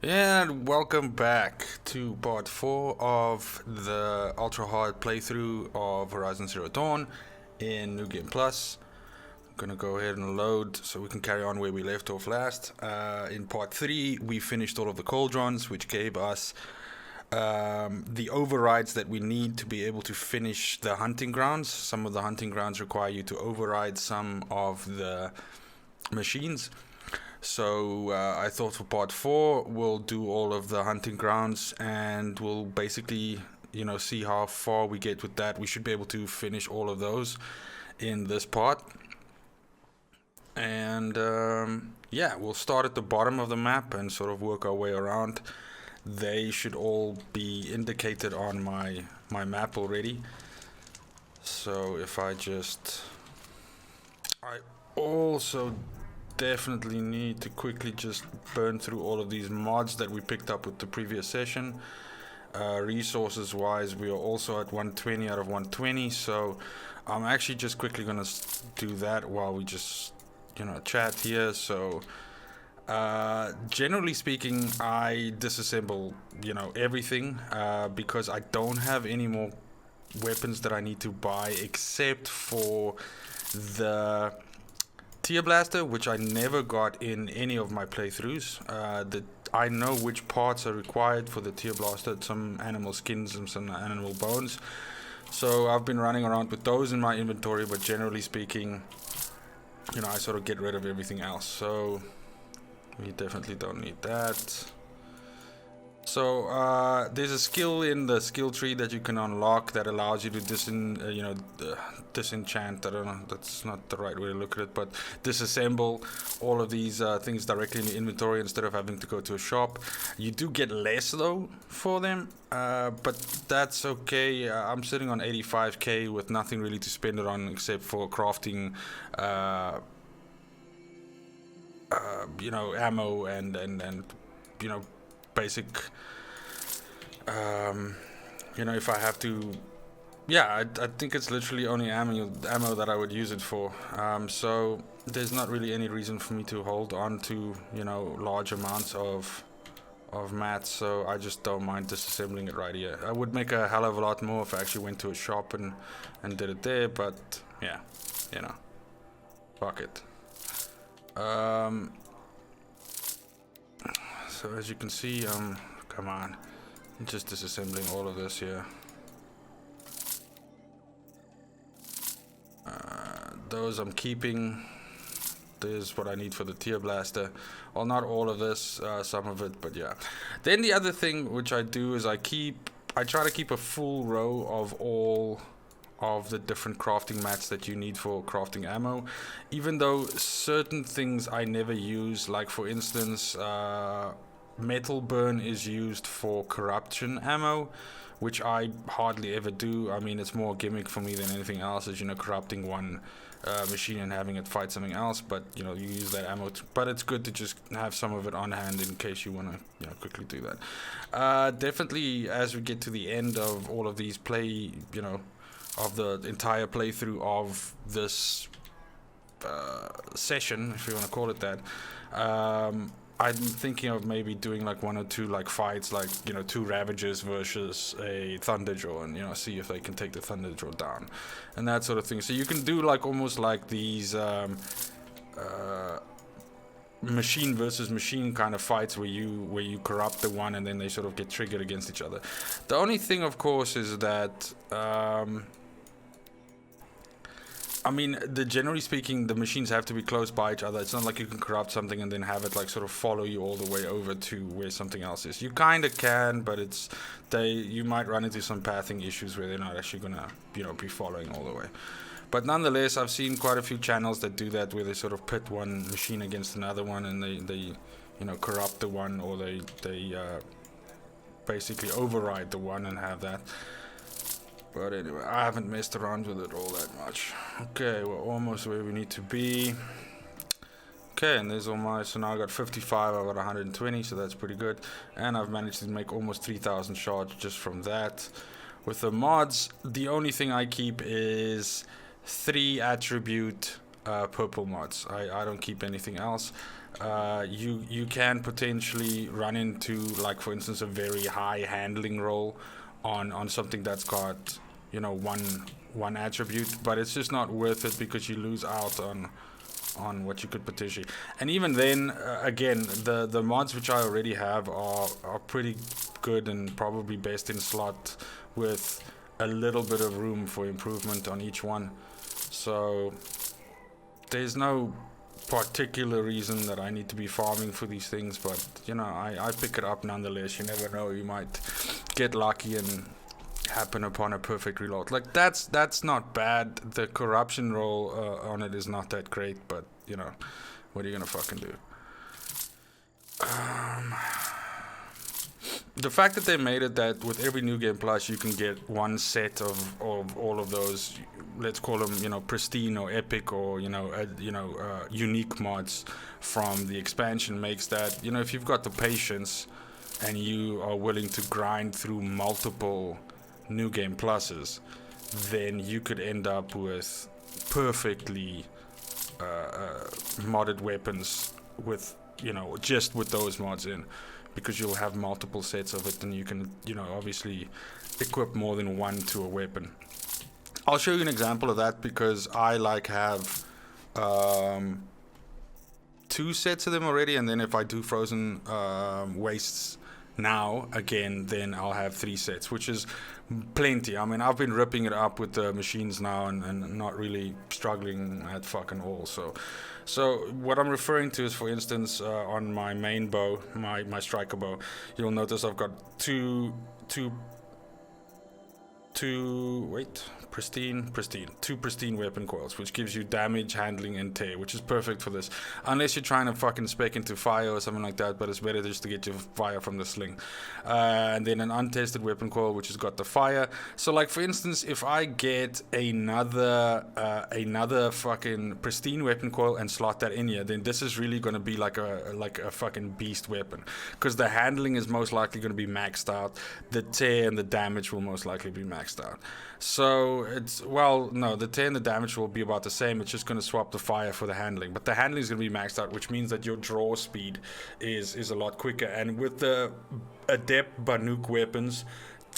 And welcome back to part 4 of the ultra hard playthrough of Horizon Zero Dawn in New Game Plus. I'm gonna go ahead and load so we can carry on where we left off last. In part 3 we finished all of the cauldrons, which gave us the overrides that we need to be able to finish the hunting grounds. Some of the hunting grounds require you to override some of the machines. So I thought for part 4 we'll do all of the hunting grounds and we'll basically, see how far we get with that. We should be able to finish all of those in this part. And we'll start at the bottom of the map and sort of work our way around. They should all be indicated on my map already. So if I also definitely need to quickly just burn through all of these mods that we picked up with the previous session. Resources wise, we are also at 120 out of 120, so I'm actually just quickly gonna do that while we just chat here. So generally speaking, I disassemble everything because I don't have any more weapons that I need to buy except for the Tear Blaster, which I never got in any of my playthroughs. I know which parts are required for the Tear Blaster, some animal skins and some animal bones. So I've been running around with those in my inventory, but generally speaking, I sort of get rid of everything else. So we definitely don't need that. So there's a skill in the skill tree that you can unlock that allows you to disenchant. I don't know, that's not the right way to look at it, but disassemble all of these things directly in the inventory instead of having to go to a shop. You do get less though for them, but that's okay. I'm sitting on 85k with nothing really to spend it on except for crafting ammo and basic if I have to, I think it's literally only ammo that I would use it for. So there's not really any reason for me to hold on to large amounts of mats, so I just don't mind disassembling it right here. I would make a hell of a lot more if I actually went to a shop and did it there, but fuck it. So as you can see, come on, I'm just disassembling all of this here. Those I'm keeping. There's what I need for the Tear Blaster. Well, not all of this, some of it, but yeah. Then the other thing which I do is I try to keep a full row of all of the different crafting mats that you need for crafting ammo, even though certain things I never use, like for instance metal burn is used for corruption ammo, which I hardly ever do. I mean, it's more gimmick for me than anything else, is corrupting one machine and having it fight something else, but you use that ammo but it's good to just have some of it on hand in case you want to quickly do that. Definitely as we get to the end of all of these of the entire playthrough of this session, if you want to call it that, I'm thinking of maybe doing like one or two fights, like two Ravagers versus a Thunderjaw, and see if they can take the Thunderjaw down and that sort of thing. So you can do almost like these machine versus machine kind of fights where you corrupt the one and then they sort of get triggered against each other. The only thing, of course, is that generally speaking, the machines have to be close by each other. It's not like you can corrupt something and then have it sort of follow you all the way over to where something else is. You kind of can, but you might run into some pathing issues where they're not actually gonna be following all the way. But nonetheless, I've seen quite a few channels that do that, where they sort of pit one machine against another one and they corrupt the one, or they basically override the one and have that. But anyway, I haven't messed around with it all that much. Okay, we're almost where we need to be. Okay, and there's all my, so now I got 55, I got 120, so that's pretty good. And I've managed to make almost 3,000 shards just from that. With the mods, the only thing I keep is 3 attribute purple mods. I don't keep anything else. you can potentially run into, like, for instance, a very high handling roll on something that's got, you know, one attribute, but it's just not worth it because you lose out on what you could potentially. And even then, again, the mods which I already have are pretty good and probably best in slot, with a little bit of room for improvement on each one. So there's no particular reason that I need to be farming for these things, but you know, I pick it up nonetheless. You never know, you might get lucky and happen upon a perfect reload. Like, that's not bad. The corruption roll on it is not that great, but you know, what are you gonna fucking do? The fact that they made it that with every New Game Plus you can get one set of all of those, let's call them, you know, pristine or epic or, you know, unique mods from the expansion, makes that, you know, if you've got the patience and you are willing to grind through multiple New Game Pluses, then you could end up with perfectly modded weapons with, you know, just with those mods in, because you'll have multiple sets of it and you can, you know, obviously equip more than one to a weapon. I'll show you an example of that because I like have 2 sets of them already, and then if I do Frozen Wastes now again, then I'll have 3 sets, which is plenty. I mean, I've been ripping it up with the machines now and not really struggling at fucking all. So what I'm referring to is, for instance, on my main bow, my striker bow, you'll notice I've got two pristine weapon coils, which gives you damage, handling, and tear, which is perfect for this, unless you're trying to fucking spec into fire or something like that, but it's better just to get your fire from the sling. And then an untested weapon coil, which has got the fire. So, like, for instance, if I get another fucking pristine weapon coil and slot that in here, then this is really going to be like a fucking beast weapon, because the handling is most likely going to be maxed out, the tear and the damage will most likely be maxed out. So it's, well, no, the tear and the damage will be about the same. It's just going to swap the fire for the handling, but the handling is going to be maxed out, which means that your draw speed is a lot quicker. And with the adept Banuk weapons,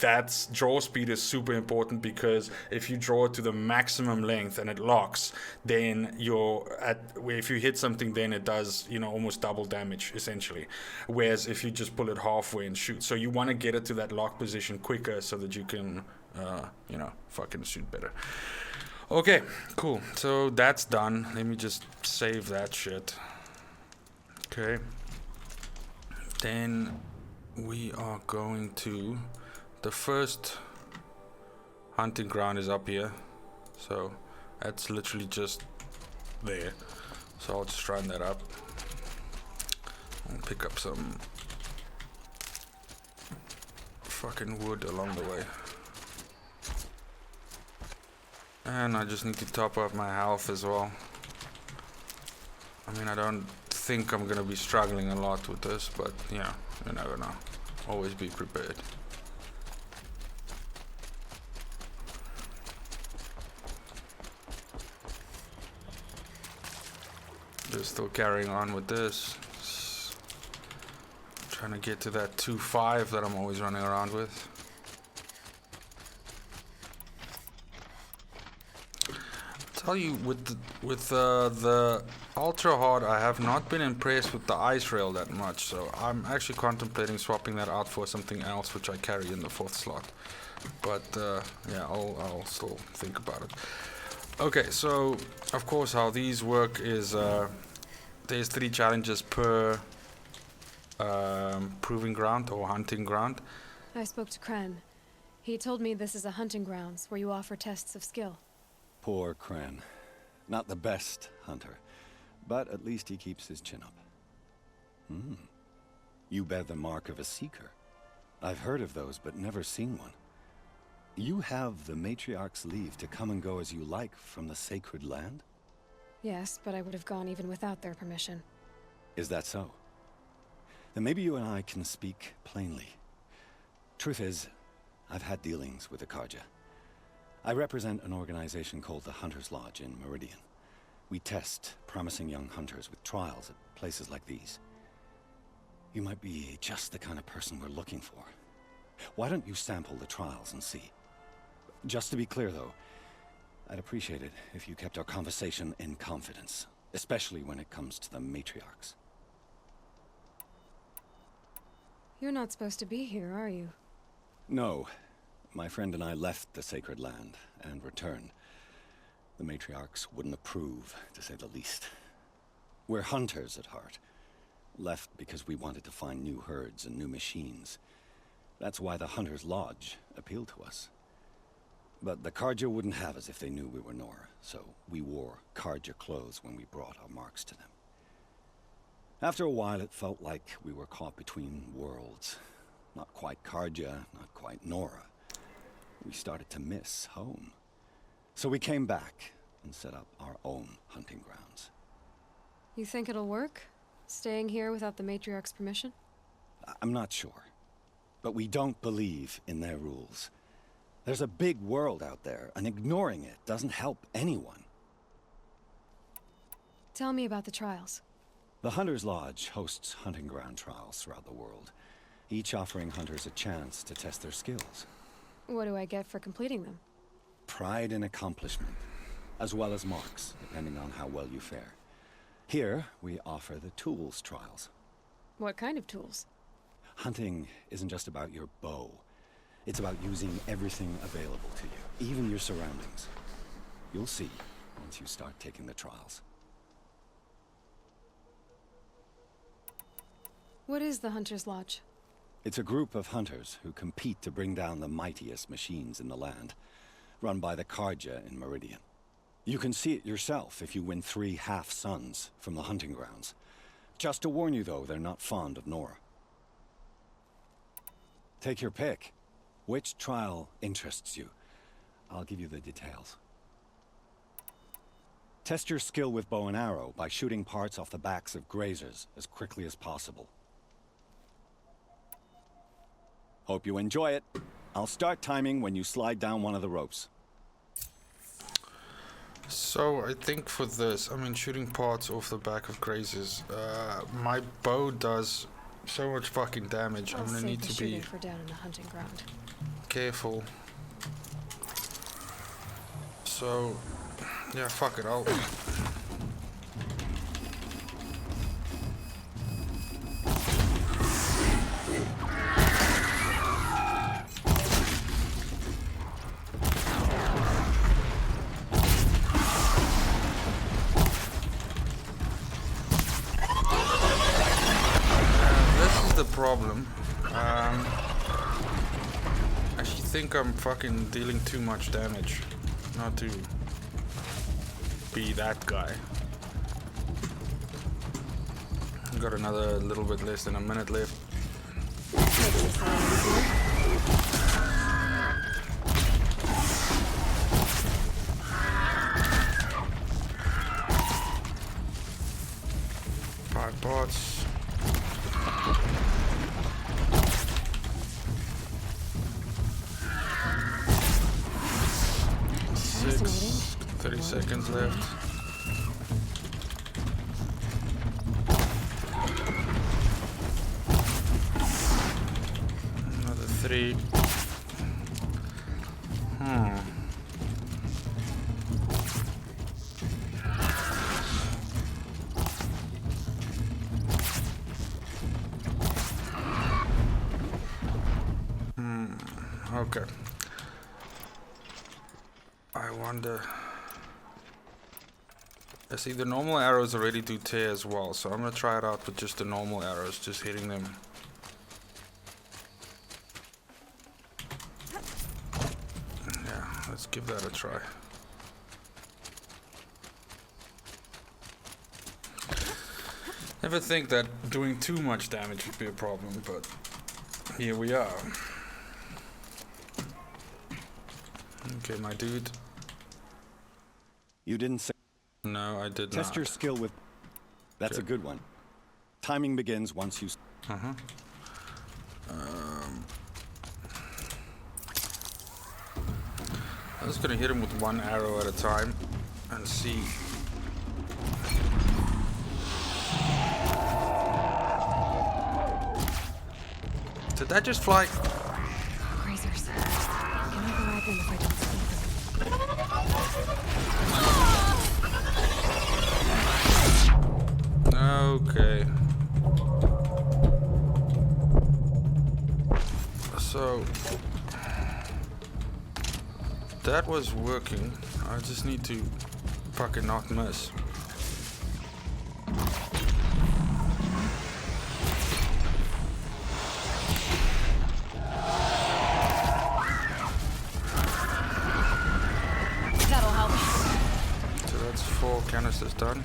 that's draw speed is super important, because if you draw it to the maximum length and it locks, then if you hit something, then it does, you know, almost double damage essentially, whereas if you just pull it halfway and shoot, so you want to get it to that lock position quicker so that you can you know, fucking shoot better. Okay, cool, so that's done. Let me just save that shit. Okay, then we are going to, the first hunting ground is up here, so that's literally just there. So I'll just run that up. I'll pick up some fucking wood along the way. And I just need to top up my health as well. I mean, I don't think I'm gonna be struggling a lot with this, but yeah, you never know. Always be prepared. Just still carrying on with this. Trying to get to that 2.5 that I'm always running around with. Tell you, with the ultra hard, I have not been impressed with the ice rail that much, so I'm actually contemplating swapping that out for something else which I carry in the 4th slot, but yeah, I'll still think about it. Okay, so of course how these work is there's 3 challenges per proving ground or hunting ground. I spoke to Kren. He told me this is a hunting grounds where you offer tests of skill. Poor Kren. Not the best hunter, but at least he keeps his chin up. You bear the mark of a seeker. I've heard of those, but never seen one. You have the matriarch's leave to come and go as you like from the sacred land? Yes, but I would have gone even without their permission. Is that so? Then maybe you and I can speak plainly. Truth is, I've had dealings with the Karja. I represent an organization called the Hunter's Lodge in Meridian. We test promising young hunters with trials at places like these. You might be just the kind of person we're looking for. Why don't you sample the trials and see? Just to be clear, though, I'd appreciate it if you kept our conversation in confidence, especially when it comes to the matriarchs. You're not supposed to be here, are you? No. My friend and I left the sacred land and returned. The matriarchs wouldn't approve, to say the least. We're hunters at heart. Left because we wanted to find new herds and new machines. That's why the Hunter's Lodge appealed to us. But the Carja wouldn't have us if they knew we were Nora, so we wore Carja clothes when we brought our marks to them. After a while, it felt like we were caught between worlds. Not quite Carja, not quite Nora. We started to miss home. So we came back and set up our own hunting grounds. You think it'll work? Staying here without the matriarch's permission? I'm not sure. But we don't believe in their rules. There's a big world out there, and ignoring it doesn't help anyone. Tell me about the trials. The Hunter's Lodge hosts hunting ground trials throughout the world, each offering hunters a chance to test their skills. What do I get for completing them? Pride in accomplishment, as well as marks, depending on how well you fare. Here, we offer the tools trials. What kind of tools? Hunting isn't just about your bow. It's about using everything available to you, even your surroundings. You'll see once you start taking the trials. What is the Hunter's Lodge? It's a group of hunters who compete to bring down the mightiest machines in the land, run by the Carja in Meridian. You can see it yourself if you win 3 half-suns from the hunting grounds. Just to warn you, though, they're not fond of Nora. Take your pick. Which trial interests you? I'll give you the details. Test your skill with bow and arrow by shooting parts off the backs of grazers as quickly as possible. Hope you enjoy it. I'll start timing when you slide down one of the ropes. So I think for this, I mean, shooting parts off the back of grazers, my bow does so much fucking damage. I'm gonna need to be for down in the hunting ground. careful. So, yeah, fuck it, I'll... problem. I actually think I'm fucking dealing too much damage. Not to be that guy. Got another little bit less than a minute left. Five bots. 30 seconds left. Another 3. Okay. I wonder. I see the normal arrows already do tear as well, so I'm gonna try it out with just the normal arrows, just hitting them. Yeah, let's give that a try. Never think that doing too much damage would be a problem, but here we are. Okay, my dude. You didn't say... No, I did not. Test your skill with... That's a good one. Timing begins once you... I'm just gonna hit him with one arrow at a time and see. Did that just fly? Grazers. Can override them if I don't speak them. Okay. So that was working. I just need to fucking not miss. That'll help. So that's 4 canisters done.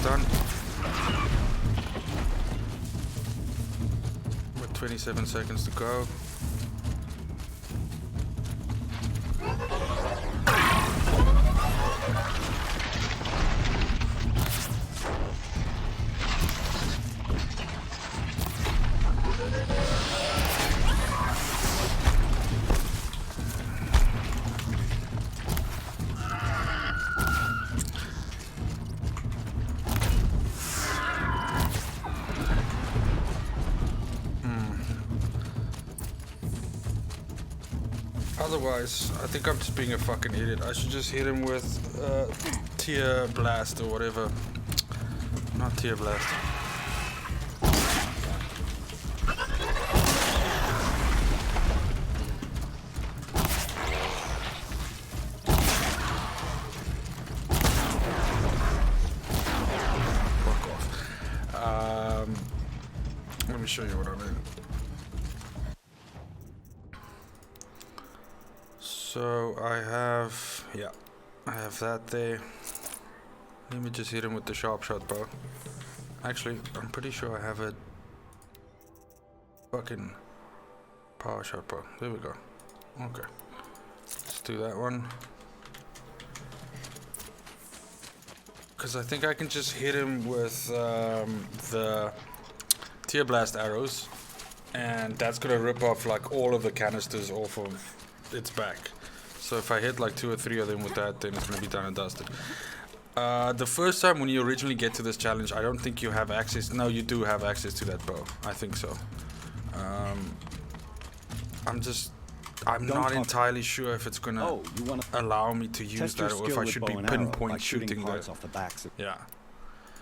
Done. With 27 seconds to go. Otherwise, I think I'm just being a fucking idiot. I should just hit him with Tear Blast or whatever. Not Tear Blast. Fuck off. Let me show you what I mean. So I have that there. Let me just hit him with the sharp shot bow. Actually, I'm pretty sure I have a fucking power shot bow. There we go. Okay. Let's do that one. Because I think I can just hit him with the Tear Blast arrows. And that's gonna rip off like all of the canisters off of its back. So if I hit like 2 or 3 of them with that, then it's gonna be done and dusted. The first time when you originally get to this challenge, I don't think you have access. No, you do have access to that bow. I think so. I'm not entirely sure if it's gonna allow me to use that, or if I should be pinpoint shooting that. Yeah.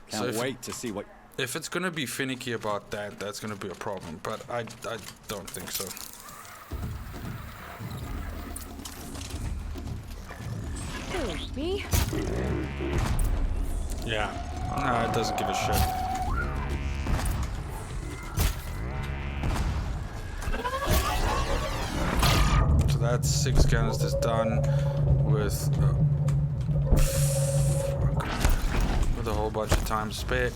Can't wait to see what. If it's gonna be finicky about that, that's gonna be a problem. But I don't think so. Me? Yeah. No, it doesn't give a shit. So that's 6 canisters done with a whole bunch of time spent.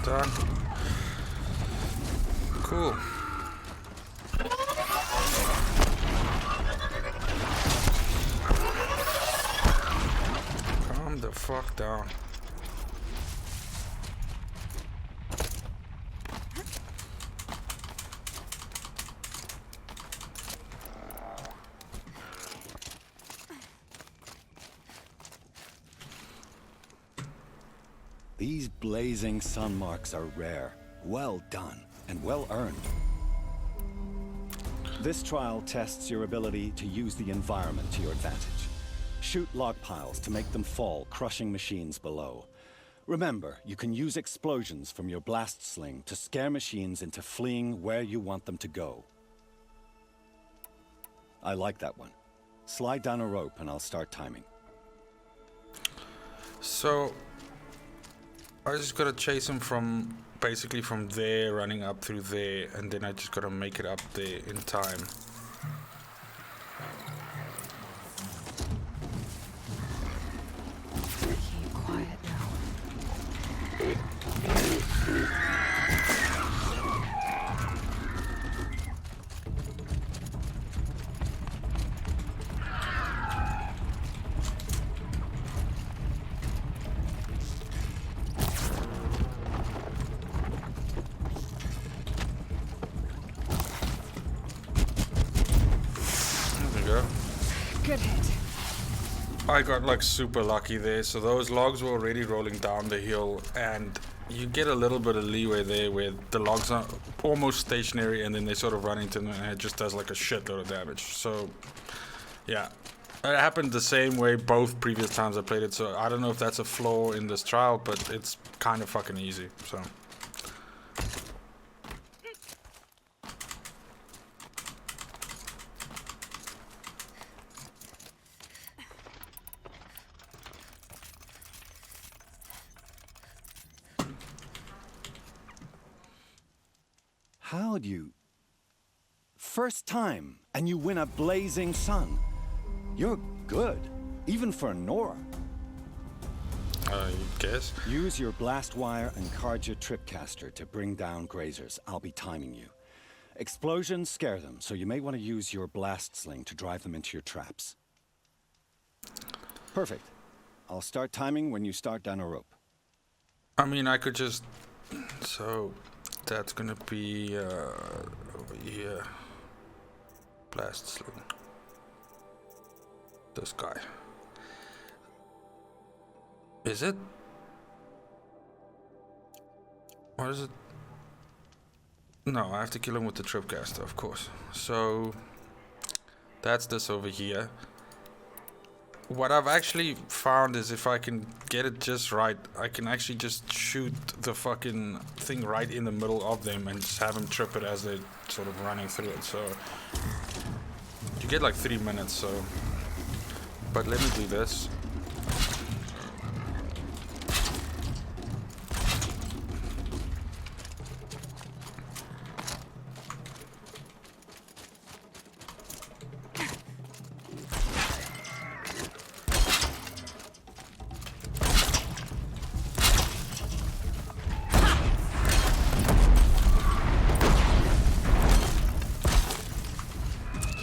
Done. Cool. Calm the fuck down. These blazing sun marks are rare, well done, and well earned. This trial tests your ability to use the environment to your advantage. Shoot log piles to make them fall, crushing machines below. Remember, you can use explosions from your blast sling to scare machines into fleeing where you want them to go. I like that one. Slide down a rope and I'll start timing. So I just gotta chase him from basically from there, running up through there, and then I just gotta make it up there in time. Keep quiet now. Good hit. I got like super lucky there. So those logs were already rolling down the hill, and you get a little bit of leeway there where the logs are almost stationary and then they sort of run into them and it just does like a shitload of damage. So yeah, it happened the same way both previous times I played it. So I don't know if that's a flaw in this trial, but it's kind of fucking easy. So How'd you... First time, and you win a blazing sun. You're good, even for Nora. you guess? Use your blast wire and Carja tripcaster to bring down grazers. I'll be timing you. Explosions scare them, so you may want to use your blast sling to drive them into your traps. Perfect. I'll start timing when you start down a rope. I mean, I could just... So that's gonna be over here. Blast sling. This guy. Is it? What is it? No, I have to kill him with the tripcaster, of course. So that's this over here. What I've actually found is if I can get it just right, I can actually just shoot the fucking thing right in the middle of them and just have them trip it as they're sort of running through it. So you get like 3 minutes. So, but let me do this.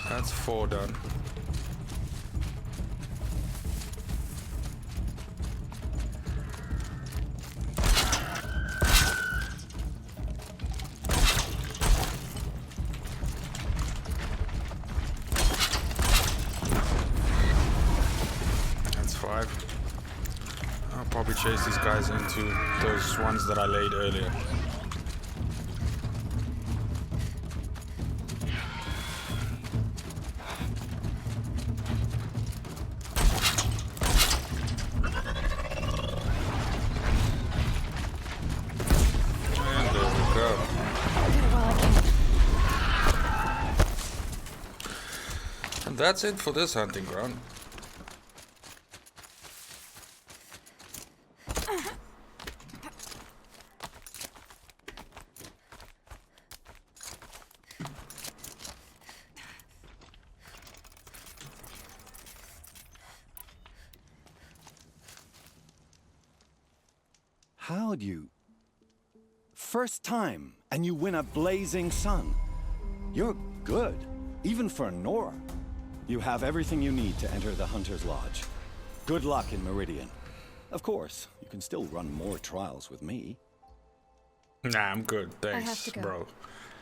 That's 4 done. That's 5. I'll probably chase these guys into those ones that I laid earlier. That's it for this hunting ground. How'd you... First time, and you win a blazing sun. You're good, even for Nora. You have everything you need to enter the Hunter's Lodge. Good luck in Meridian. Of course, you can still run more trials with me. Nah, I'm good. I have Thanks, to go. bro.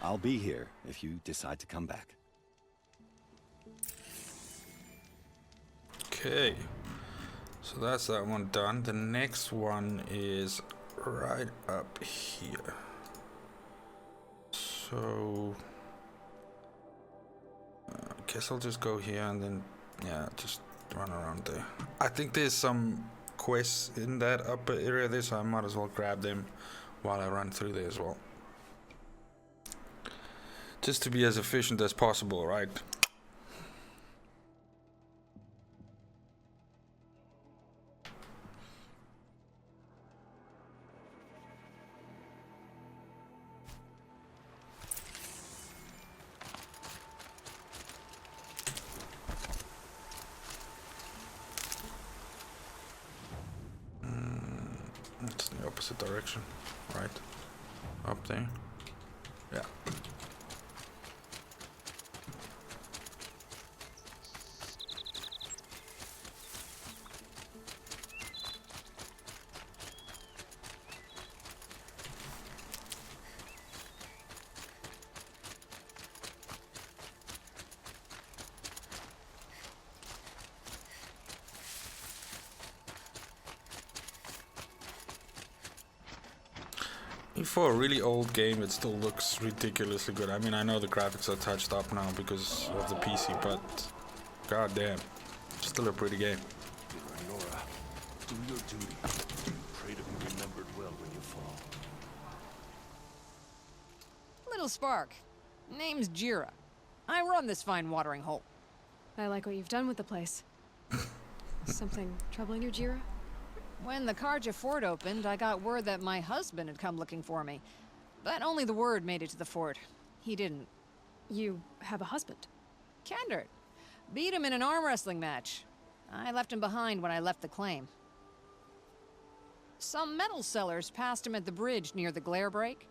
I'll be here if you decide to come back. Okay. So that's that one done. The next one is right up here. So... I guess I'll just go here and then, yeah, just run around there. I think there's some quests in that upper area there, so I might as well grab them while I run through there as well. Just to be as efficient as possible, right? It's in the opposite direction, right? Up there. Yeah. For a really old game, it still looks ridiculously good. I mean, I know the graphics are touched up now because of the PC, but goddamn, still a pretty game. Nora, do your duty. Pray to be remembered well when you fall. Little Spark. Name's Jira. I run this fine watering hole. I like what you've done with the place. Something troubling you, Jira? When the Karja fort opened, I got word that my husband had come looking for me. But only the word made it to the fort. He didn't. You have a husband? Kendrick. Beat him in an arm wrestling match. I left him behind when I left the claim. Some metal sellers passed him at the bridge near the glare break.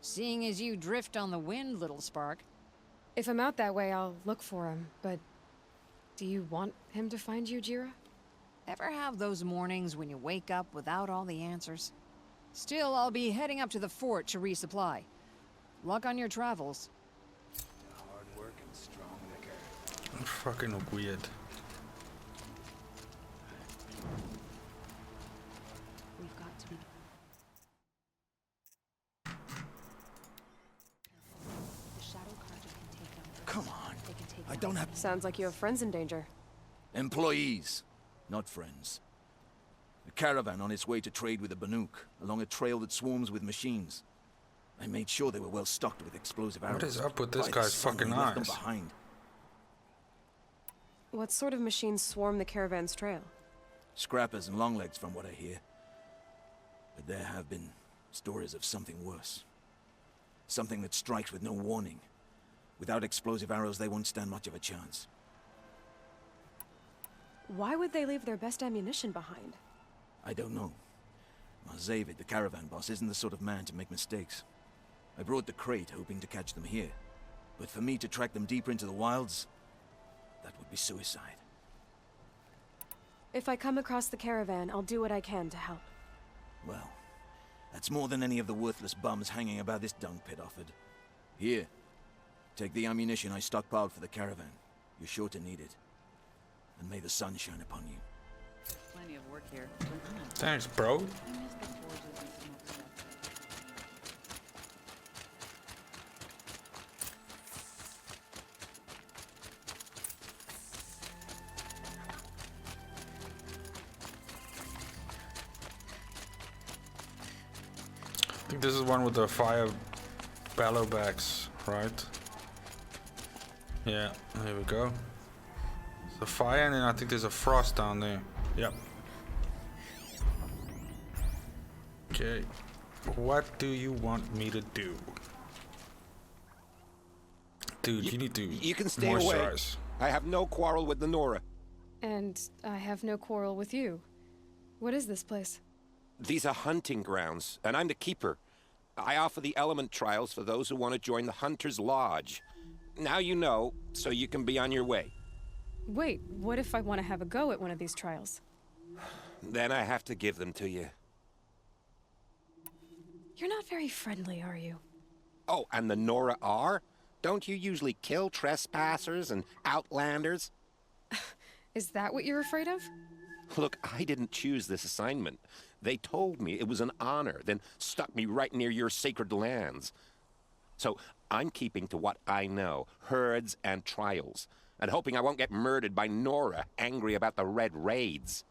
Seeing as you drift on the wind, Little Spark. If I'm out that way, I'll look for him, but do you want him to find you, Jira? Ever have those mornings when you wake up without all the answers? Still, I'll be heading up to the fort to resupply. Luck on your travels. Hard work and strong liquor. Fucking weird. We've got to be... The Shadow Karja can take them. Come on. They can take I them. don't have Sounds like you have friends in danger. employees, not friends. A caravan on its way to trade with the Banuk, along a trail that swarms with machines. I made sure they were well stocked with explosive arrows. What is up with this By the guy's sun, fucking we left them eyes? behind. What sort of machines swarm the caravan's trail? Scrappers and longlegs, from what I hear. But there have been stories of something worse. Something that strikes with no warning. Without explosive arrows, they won't stand much of a chance. Why would they leave their best ammunition behind? I don't know. Zavid, the caravan boss, isn't the sort of man to make mistakes. I brought the crate hoping to catch them here. But for me to track them deeper into the wilds, that would be suicide. If I come across the caravan, I'll do what I can to help. Well, that's more than any of the worthless bums hanging about this dung pit offered. Here, take the ammunition I stockpiled for the caravan. You're sure to need it. And may the sun shine upon you. Plenty of work here. Thanks, bro. I miss the forges and smokestacks. I think this is one with the fire bellowbacks, right? Yeah, here we go. The fire, and then I think there's a frost down there. Yep. Okay. What do you want me to do? Dude, you need to You can stay moisturize. away. I have no quarrel with the Nora. And I have no quarrel with you. What is this place? These are hunting grounds, and I'm the keeper. I offer the element trials for those who want to join the Hunter's Lodge. Now you know, so you can be on your way. Wait, what if I want to have a go at one of these trials? Then I have to give them to you. You're not very friendly, are you? Oh, and the Nora are? Don't you usually kill trespassers and outlanders? Is that what you're afraid of? Look, I didn't choose this assignment. They told me it was an honor, then stuck me right near your sacred lands. So I'm keeping to what I know, herds and trials, and hoping I won't get murdered by Nora, angry about the Red Raids.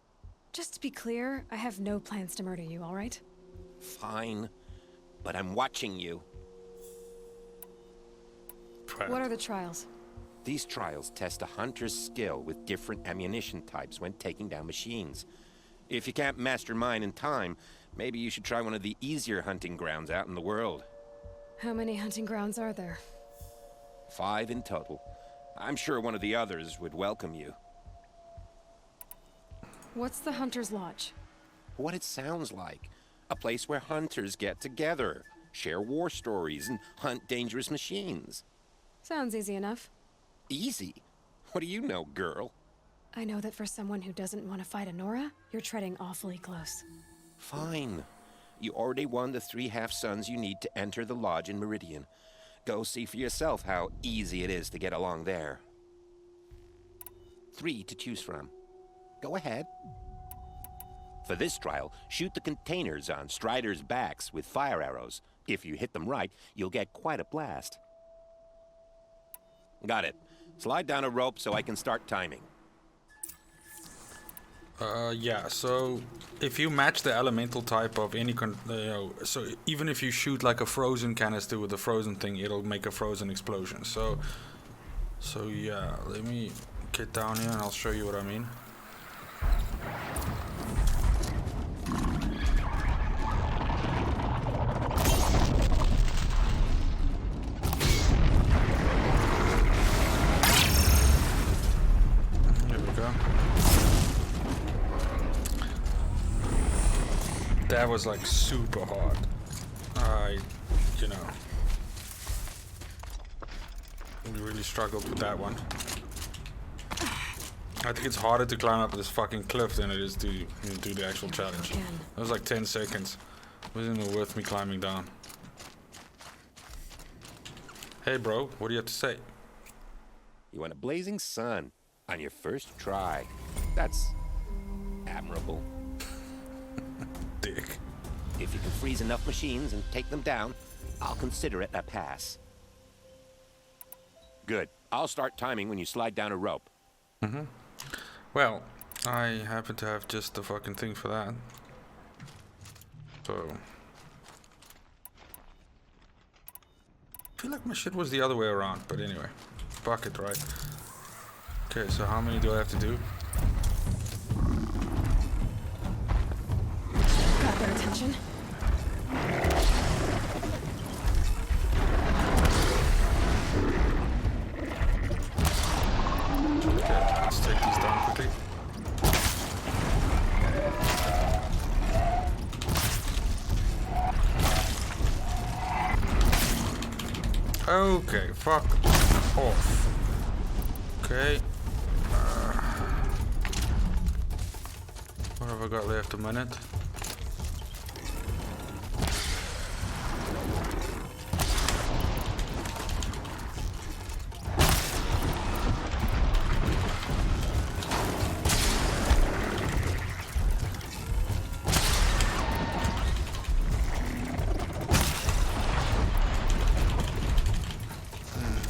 Just to be clear, I have no plans to murder you, all right? Fine, but I'm watching you. What are the trials? These trials test a hunter's skill with different ammunition types when taking down machines. If you can't master mine in time, maybe you should try one of the easier hunting grounds out in the world. How many hunting grounds are there? 5 in total. I'm sure one of the others would welcome you. What's the Hunter's Lodge? What it sounds like. A place where hunters get together, share war stories, and hunt dangerous machines. Sounds easy enough. Easy? What do you know, girl? I know that for someone who doesn't want to fight a Nora, you're treading awfully close. Fine. You already won the 3 half-suns you need to enter the lodge in Meridian. Go see for yourself how easy it is to get along there. 3 to choose from. Go ahead. For this trial, shoot the containers on striders' backs with fire arrows. If you hit them right, you'll get quite a blast. Got it. Slide down a rope so I can start timing. Yeah, so if you match the elemental type of any so even if you shoot like a frozen canister with a frozen thing, it'll make a frozen explosion. So yeah, let me get down here and I'll show you what I mean. Here we go. That was like super hard. You know, we really struggled with that one. I think it's harder to climb up this fucking cliff than it is to do the actual challenge. It was like 10 seconds. It wasn't even worth me climbing down. Hey bro, what do you have to say? You want a blazing sun on your first try. That's admirable. Dick. If you can freeze enough machines and take them down, I'll consider it a pass. Good. I'll start timing when you slide down a rope. Mm-hmm. Well, I happen to have just the fucking thing for that. So... I feel like my shit was the other way around, but anyway. Bucket, right? Okay, so how many do I have to do? Got their attention. Okay, let's take these down quickly. Okay, fuck off. Okay. What have I got left? A minute?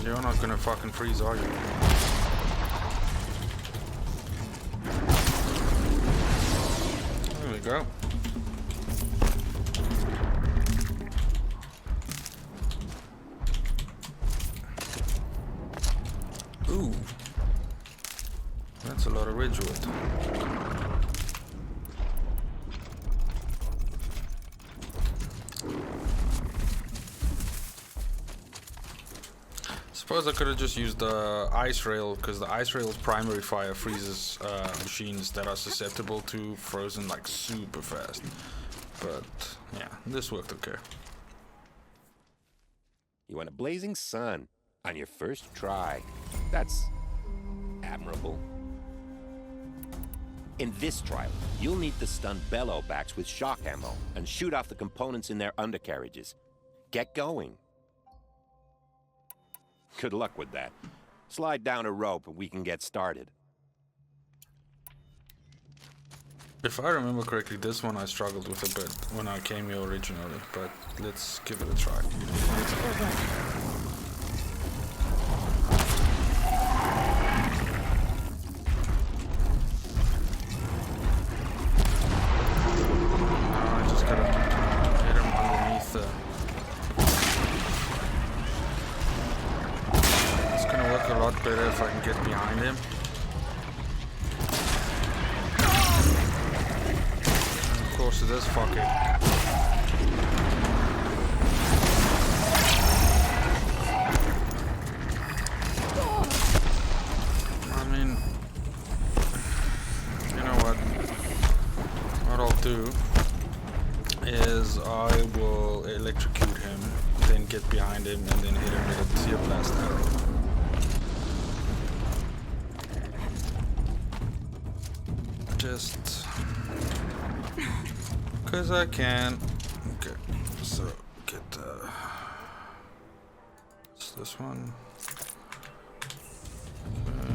You're not gonna fucking freeze, are you? There we go. Ooh. That's a lot of ridgewood. Suppose I could have just used the ice rail, because the ice rail's primary fire freezes machines that are susceptible to frozen like super fast. But yeah, this worked okay. You want a blazing sun on your first try. That's admirable. In this trial, you'll need to stun bellowbacks with shock ammo and shoot off the components in their undercarriages. Get going. Good luck with that. Slide down a rope and we can get started. If I remember correctly, this one I struggled with a bit when I came here originally, but let's give it a try. I just gotta hit him underneath the... It's gonna work a lot better if I can get behind him. And of course it is, fuck it. I mean, you know what? What I'll do is I will electrocute him, then get behind him, and then hit him with a tear blast arrow. Just because I can. Okay, so get it's this one. Okay.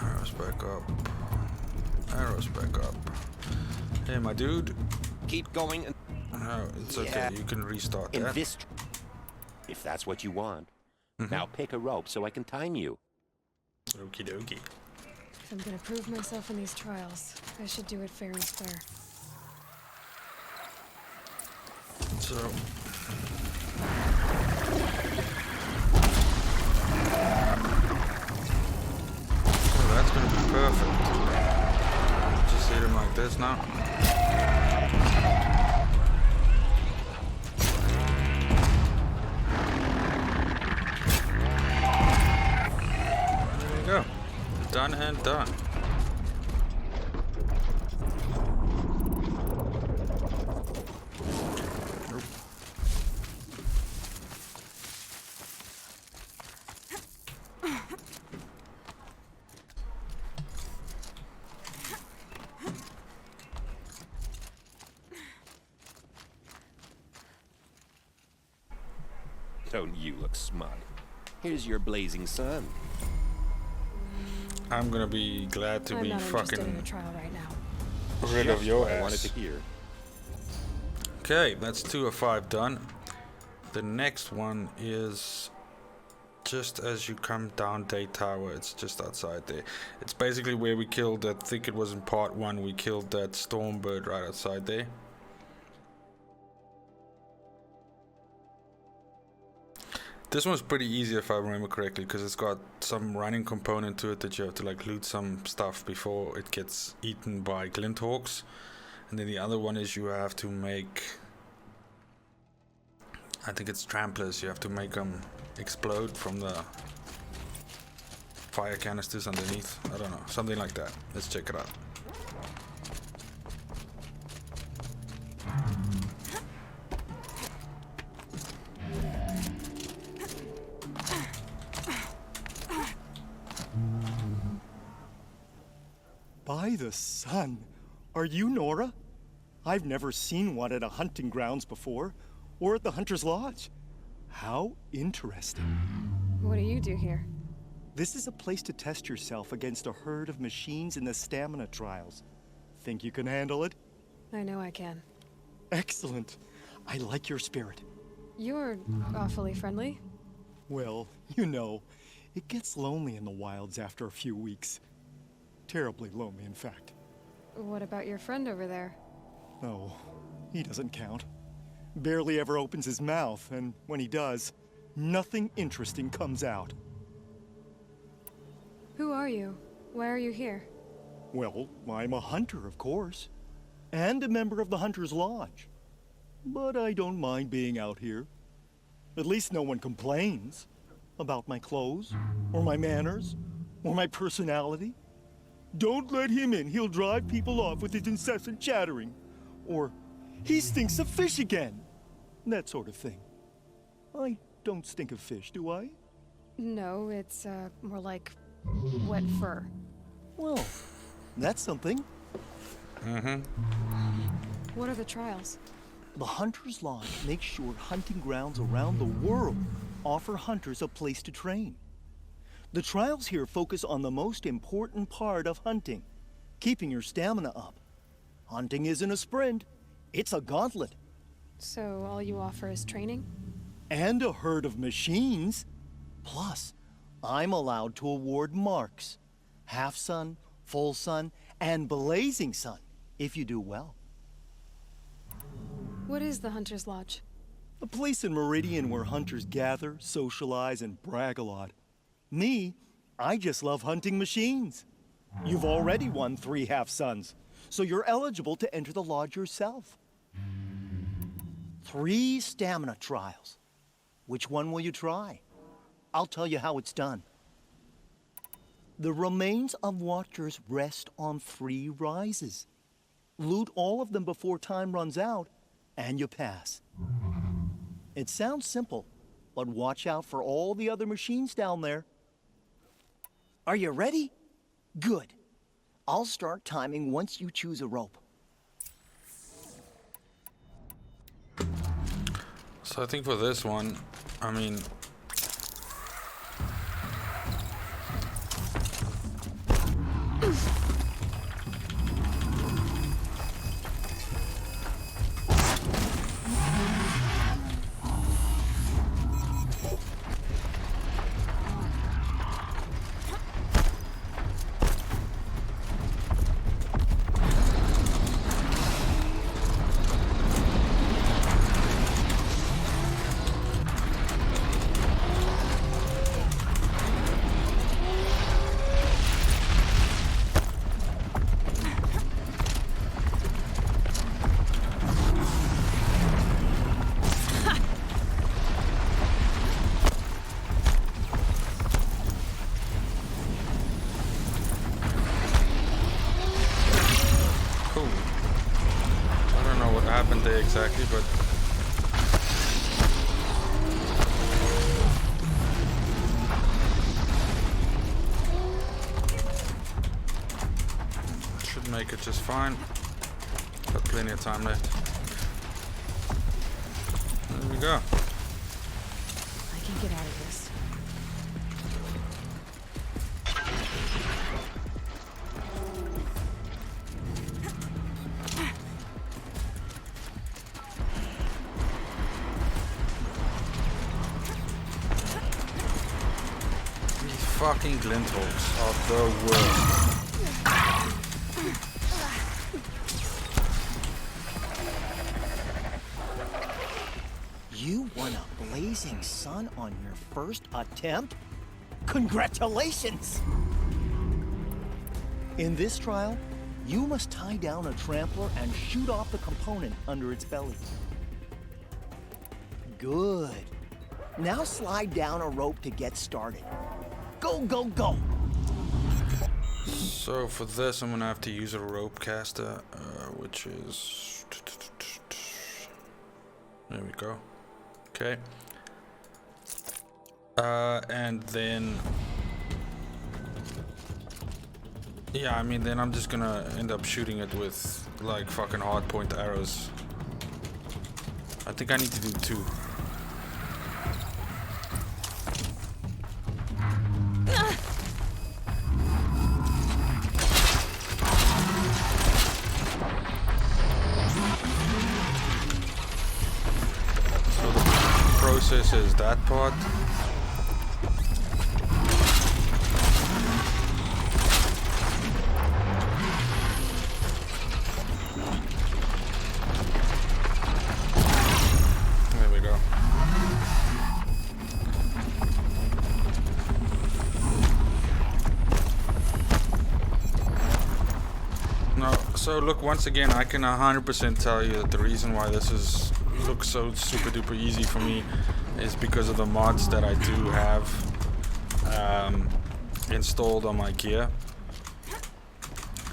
Arrows back up. arrows back up. Hey, my dude. Keep going and No, it's okay. Yeah. You can restart in that. this, if that's what you want. Now pick a rope so I can time you. Okie dokie. If I'm gonna prove myself in these trials, I should do it fair and square. So. Oh, that's gonna be perfect. Just hit him like this now. There you go. Done and done. Don't you look smug? Here's your blazing sun. I'm gonna be glad to I'm be not interested in fucking a trial right now. rid of Just your what I ass. wanted to hear. Okay, that's 2 of 5 done. The next one is just as you come down Day Tower. It's just outside there. It's basically where we killed, I think it was in part 1, we killed that storm bird right outside there. This one's pretty easy if I remember correctly, because it's got some running component to it that you have to like loot some stuff before it gets eaten by Glinthawks. And then the other one is you have to make, I think it's tramplers, you have to make them explode from the fire canisters underneath. I don't know, something like that. Let's check it out. By the sun! Are you Nora? I've never seen one at a hunting grounds before, or at the Hunter's Lodge. How interesting. What do you do here? This is a place to test yourself against a herd of machines in the stamina trials. Think you can handle it? I know I can. Excellent. I like your spirit. You're awfully friendly. Well, you know, it gets lonely in the wilds after a few weeks. Terribly lonely, in fact. What about your friend over there? Oh, he doesn't count. Barely ever opens his mouth, and when he does, nothing interesting comes out. Who are you? Why are you here? Well, I'm a hunter, of course, and a member of the Hunter's Lodge. But I don't mind being out here. At least no one complains about my clothes, or my manners, or my personality. Don't let him in, he'll drive people off with his incessant chattering. Or, he stinks of fish again. That sort of thing. I don't stink of fish, do I? No, it's more like wet fur. Well, that's something. What are the trials? The Hunter's Lodge makes sure hunting grounds around the world offer hunters a place to train. The trials here focus on the most important part of hunting, keeping your stamina up. Hunting isn't a sprint, it's a gauntlet. So all you offer is training? And a herd of machines. Plus, I'm allowed to award marks. Half sun, full sun, and blazing sun, if you do well. What is the Hunter's Lodge? A place in Meridian where hunters gather, socialize, and brag a lot. Me, I just love hunting machines. You've already won 3 half-suns, so you're eligible to enter the lodge yourself. 3 stamina trials. Which one will you try? I'll tell you how it's done. The remains of watchers rest on 3 rises. Loot all of them before time runs out, and you pass. It sounds simple, but watch out for all the other machines down there. Are you ready? Good. I'll start timing once you choose a rope. So I think for this one, I mean, exactly, but should make it just fine. Got plenty of time left. There we go. I can get out of this. Fucking Glinthawks are the worst. You won a blazing sun on your first attempt? Congratulations! In this trial, you must tie down a trampler and shoot off the component under its belly. Good. Now slide down a rope to get started. Go, go, go! So for this, I'm gonna have to use a rope caster, which is... There we go. Okay. And then... Yeah, I mean, then I'm just gonna end up shooting it with, like, fucking hardpoint arrows. I think I need to do 2. Process is that part. There we go. No, so look, once again, I can 100% tell you that the reason why this looks so super duper easy for me is because of the mods that I do have installed on my gear.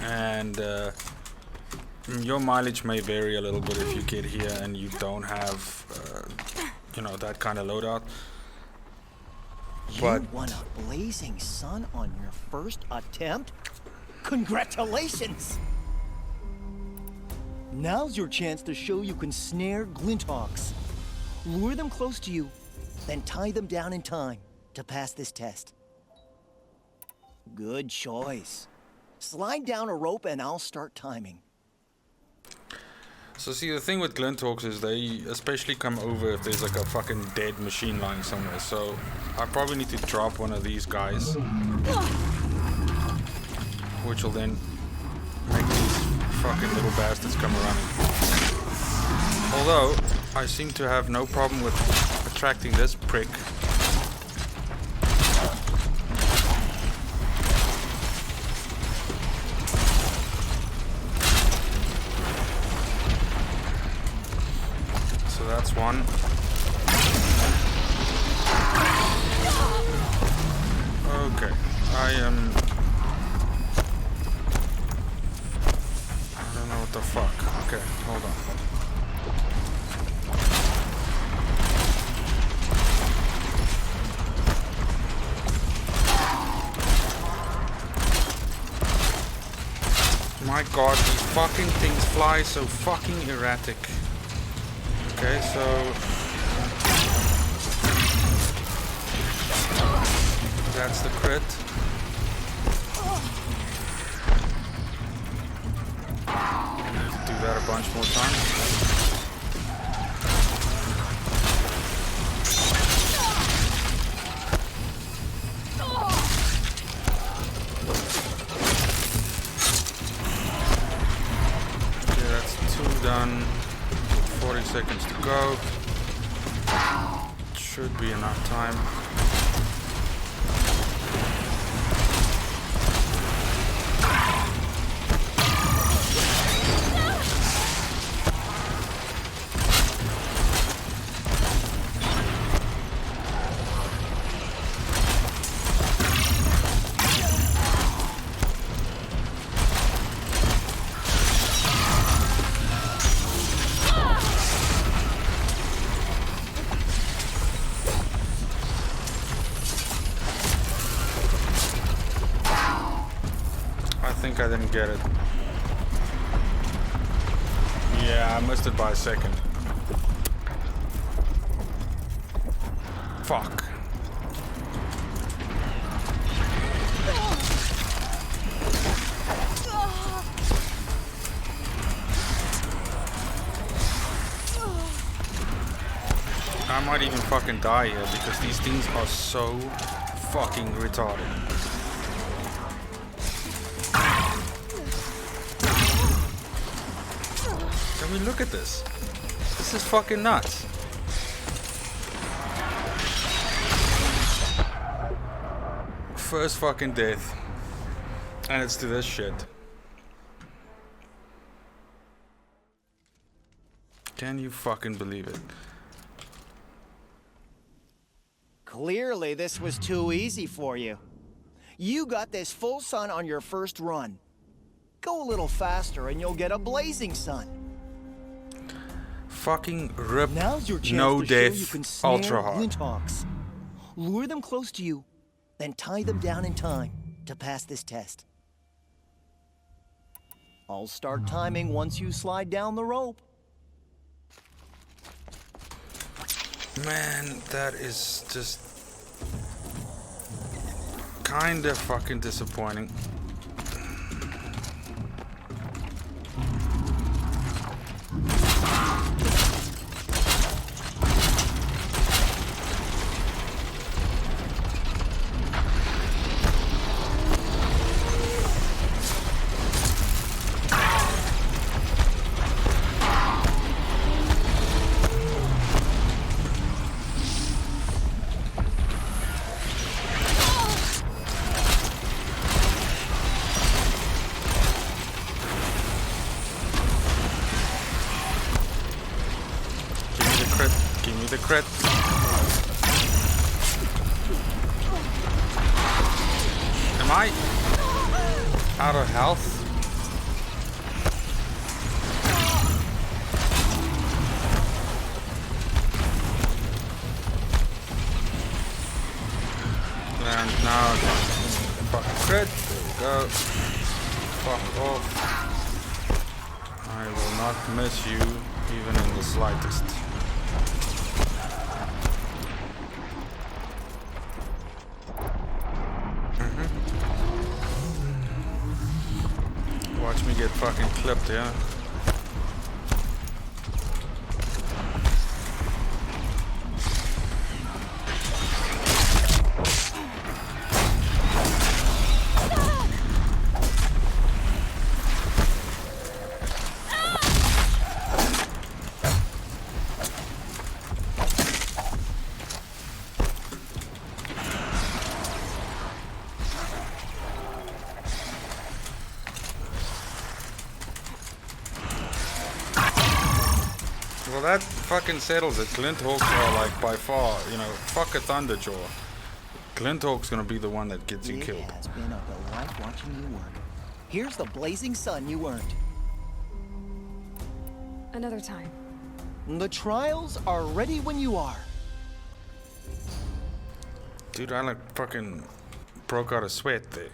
And your mileage may vary a little bit if you get here and you don't have you know, that kind of loadout. But you won a blazing sun on your first attempt? Congratulations! Now's your chance to show you can snare Glinthawks. Lure them close to you, then tie them down in time to pass this test. Good choice. Slide down a rope and I'll start timing. So see, the thing with Glinthawks is they especially come over if there's like a fucking dead machine lying somewhere. So I probably need to drop one of these guys, which will then make these fucking little bastards come running. Although I seem to have no problem with attracting this prick. So that's one. Okay, I don't know what the fuck. Okay, hold on. My god, these fucking things fly so fucking erratic. Okay, so that's the crit. I need to do that a bunch more times. Okay, that's 2 done. 40 seconds to go. Should be enough time. think I didn't get it. Yeah, I missed it by a second. Fuck. I might even fucking die here because these things are so fucking retarded. I mean, look at this. This is fucking nuts. First fucking death. And it's to this shit. Can you fucking believe it? Clearly, this was too easy for you. You got this full sun on your first run. Go a little faster and you'll get a blazing sun. Fucking rip. Now's your chance No to show you death. can snare Ultra hard. Glinthawks. Lure them close to you, then tie them down in time to pass this test. I'll start timing once you slide down the rope. Man, that is just kinda fucking disappointing. Give me the crit. Am I out of health? And now fucking crit. There we go. Fuck off. I will not miss you even in the slightest. Watch me get fucking clipped, yeah? Well, that fucking settles it. Glinthawks are like by far, you know, fuck a Thunderjaw. Glinthawk's gonna be the one that gets you killed. It has been a delight watching you work. Here's the blazing sun you earned. Another time. The trials are ready when you are. Dude, I like fucking broke out a sweat there.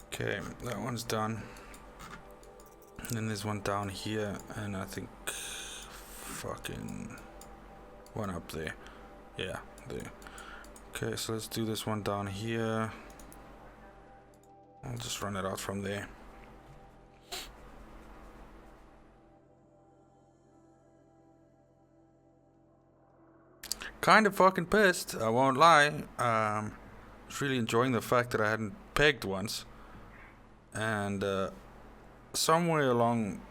Okay, that one's done. And then there's one down here, and I think fucking one up there. Yeah, there. Okay, so let's do this one down here. I'll just run it out from there. Kind of fucking pissed, I won't lie. Was really enjoying the fact that I hadn't pegged once. And somewhere along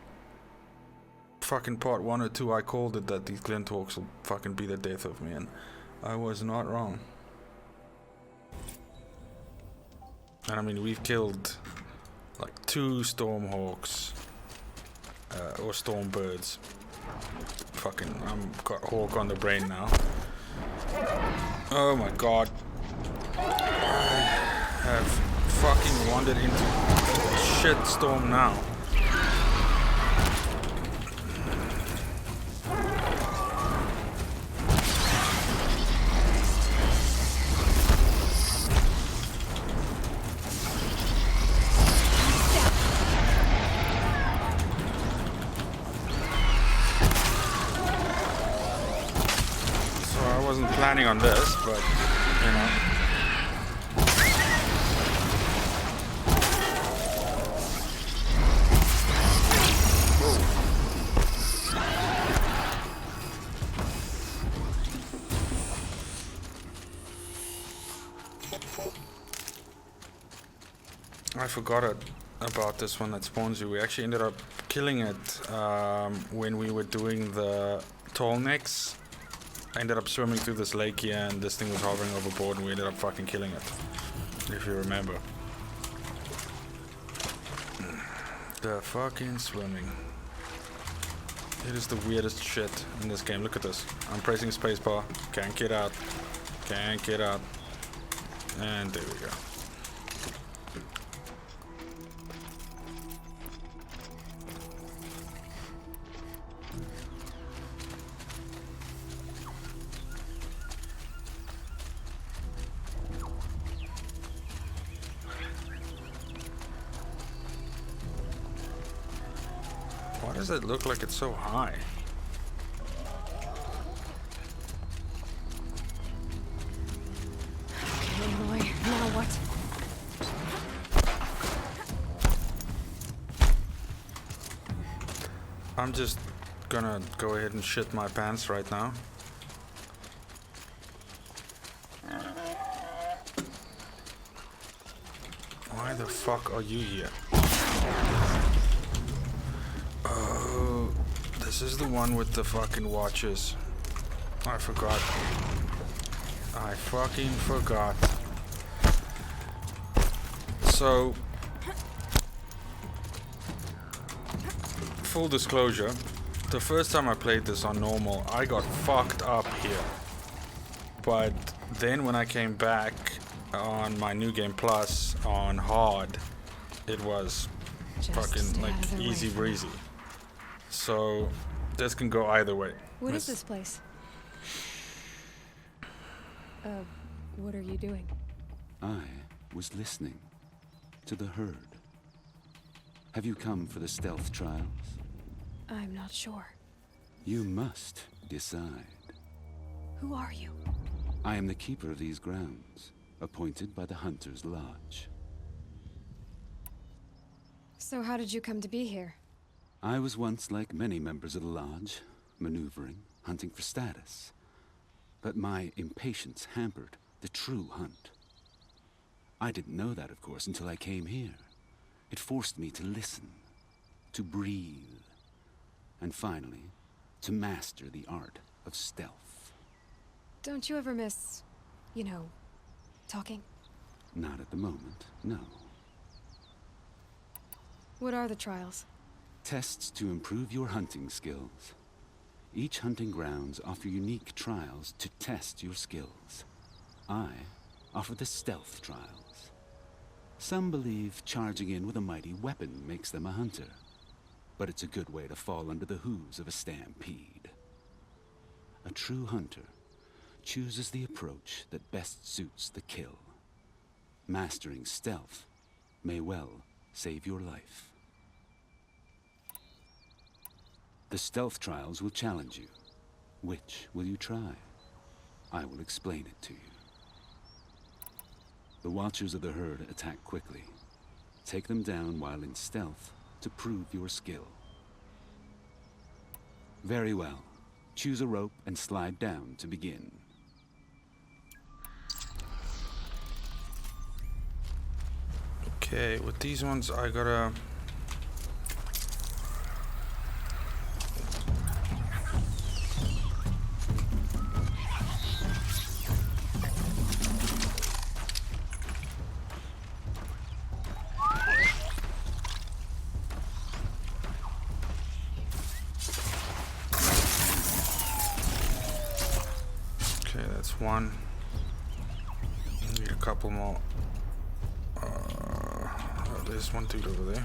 fucking part 1 or 2 I called it that these Glinthawks will fucking be the death of me, and I was not wrong. And I mean, we've killed like 2 Stormhawks or Stormbirds. Fucking, I've got Hawk on the brain now. Oh my god. I have fucking wandered into a shit storm now. planning on this, but you know. I forgot about this one that spawns you. We actually ended up killing it when we were doing the tall necks. I ended up swimming through this lake here and this thing was hovering overboard and we ended up fucking killing it. If you remember. The fucking swimming. It is the weirdest shit in this game. Look at this. I'm pressing spacebar. Can't get out. Can't get out. And there we go. Why does it look like it's so high? Illinois, now what? I'm just gonna go ahead and shit my pants right now. Why the fuck are you here? Oh, this is the one with the fucking watches. I forgot. I fucking forgot. So, full disclosure, the first time I played this on normal, I got fucked up here. But then when I came back on my New Game Plus on hard, it was Just fucking stay like out of their way easy for now. breezy. So this can go either way. What is Miss- this place? What are you doing? I was listening to the herd. Have you come for the stealth trials? I'm not sure. You must decide. Who are you? I am the keeper of these grounds, appointed by the Hunter's Lodge. So how did you come to be here? I was once like many members of the Lodge, maneuvering, hunting for status. But my impatience hampered the true hunt. I didn't know that, of course, until I came here. It forced me to listen, to breathe, and finally, to master the art of stealth. Don't you ever miss, you know, talking? Not at the moment, no. What are the trials? Tests to improve your hunting skills. Each hunting grounds offer unique trials to test your skills. I offer the stealth trials. Some believe charging in with a mighty weapon makes them a hunter, but it's a good way to fall under the hooves of a stampede. A true hunter chooses the approach that best suits the kill. Mastering stealth may well save your life. The stealth trials will challenge you. Which will you try? I will explain it to you. The Watchers of the Herd attack quickly. Take them down while in stealth to prove your skill. Very well. Choose a rope and slide down to begin. Okay, with these ones I gotta... Okay, that's one. Need a couple more. There's one dude over there.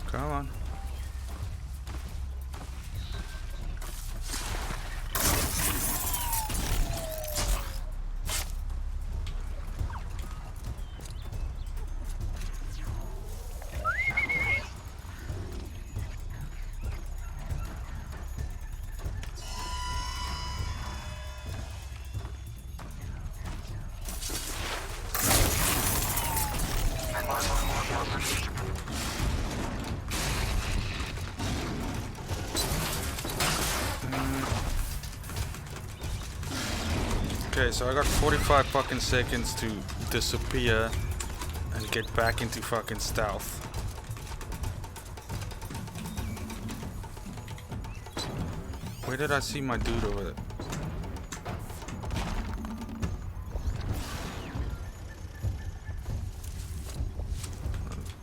Come on. Okay, so I got 45 fucking seconds to disappear and get back into fucking stealth. Where did I see my dude over there?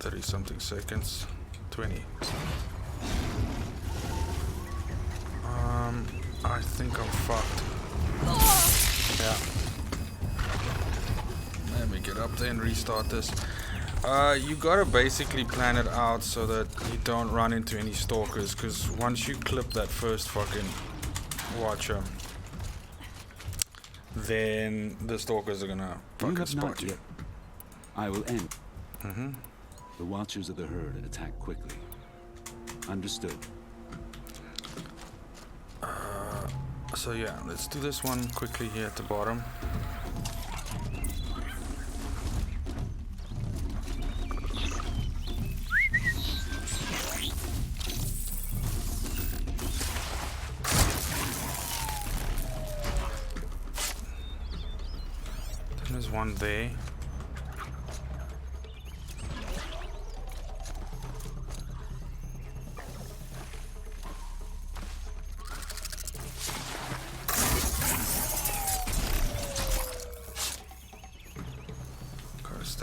30 something seconds. 20. I think I'm fucked. Yeah. Let me get up there and restart this. You gotta basically plan it out so that you don't run into any stalkers, because once you clip that first fucking watcher, then the stalkers are gonna fucking spot you. I will end. The watchers of the herd attack quickly. Understood. So yeah, let's do this one quickly here at the bottom. Then there's one there.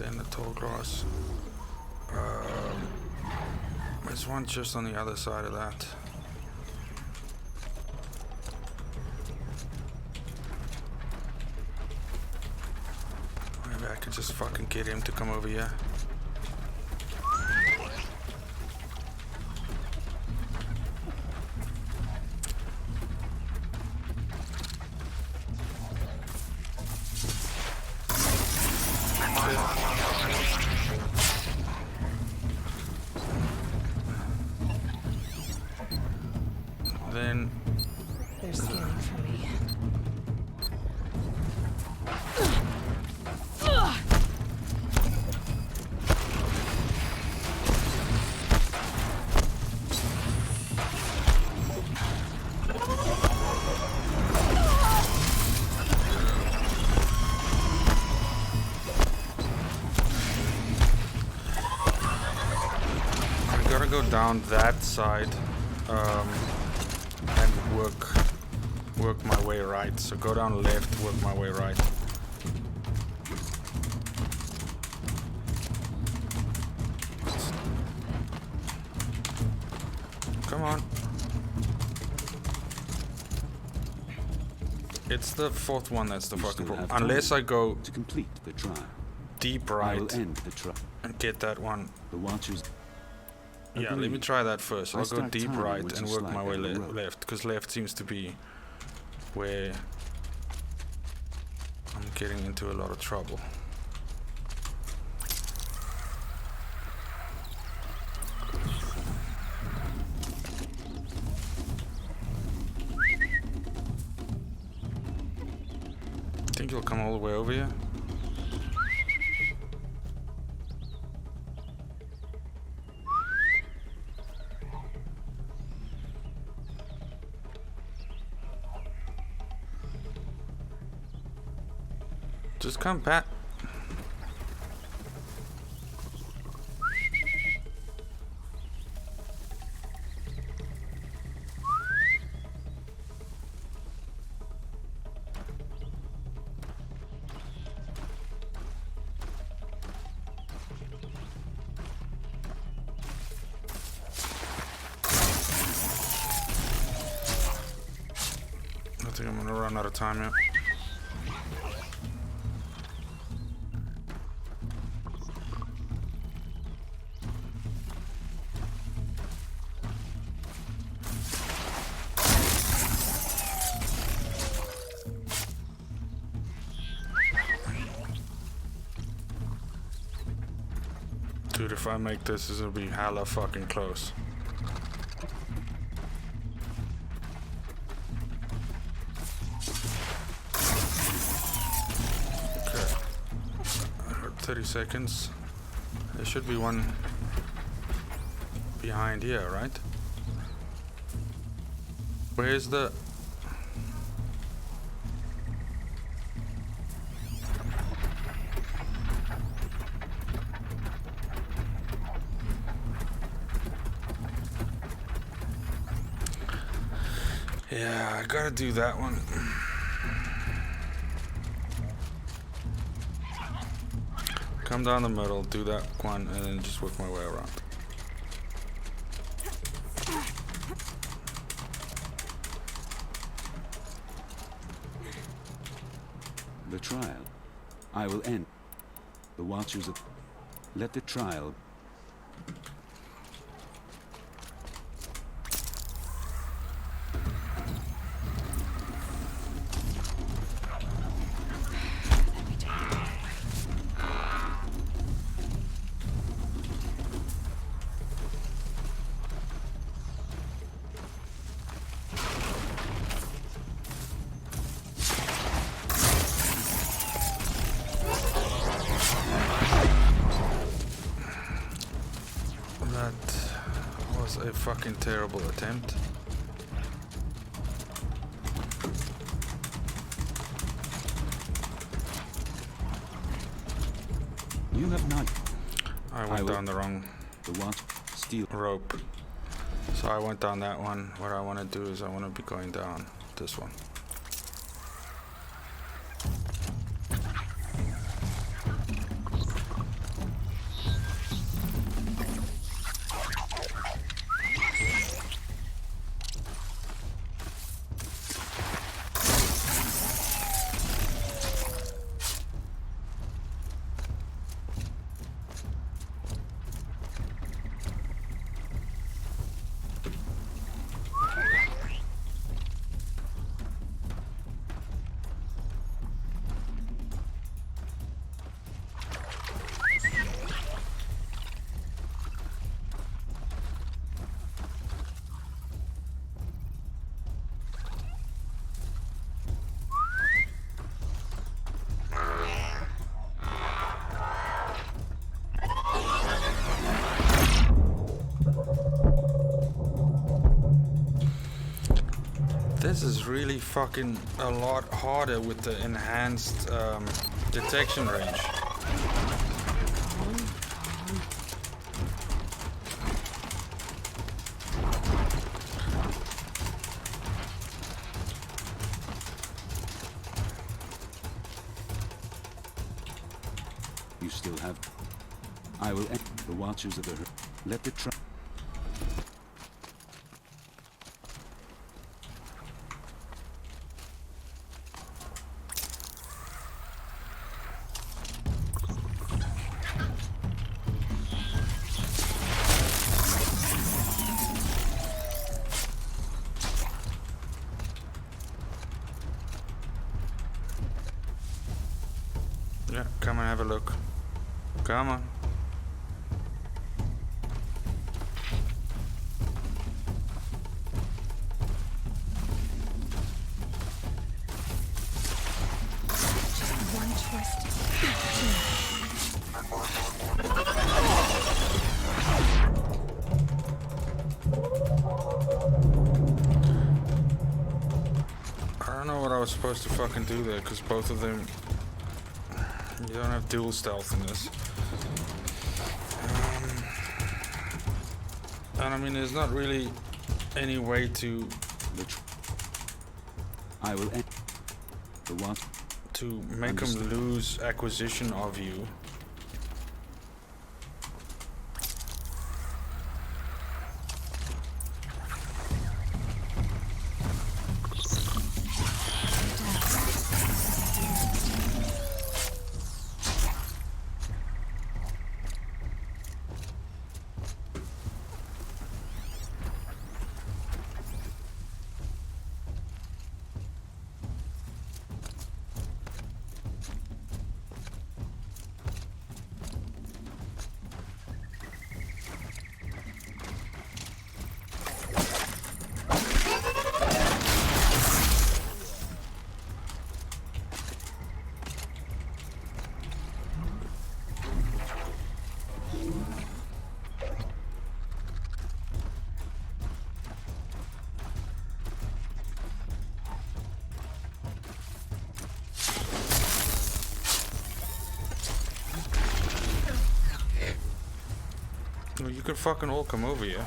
In the tall grass. There's one just on the other side of that. Maybe I could just fucking get him to come over here. Then they're scanning for me. I gotta go down that side. And work my way right. So go down left, work my way right. Come on. It's the fourth one that's the fucking problem. Unless I go to complete the trial. Deep I right will end the trial. and get that one. The watchers. Yeah, let me try that first. I'll go deep right and work my way left. left, because left seems to be where I'm getting into a lot of trouble. Think you'll come all the way over here? Just come back. I think I'm gonna run out of time yet. Dude, if I make this, it'll be hella fucking close. Okay. I got 30 seconds. There should be one behind here, right? Where's the... Yeah, I gotta do that one. Come down the middle, do that one, and then just work my way around. The trial. I will end. The Watchers of... Let the trial... A fucking terrible attempt. You have not... I went down the wrong The watch... Steel... rope. So I went down that one. What I want to do is I want to be going down this one. This is really fucking a lot harder with the enhanced detection range. You still have... I will end the Watchers of the... Let the trial... Yeah, come and have a look. Come on. One twist. I don't know what I was supposed to fucking do there, because both of them... You don't have dual stealth in this. And I mean, there's not really any way to... I will end the watch... to make them lose acquisition of you. Well, you could fucking all come over here.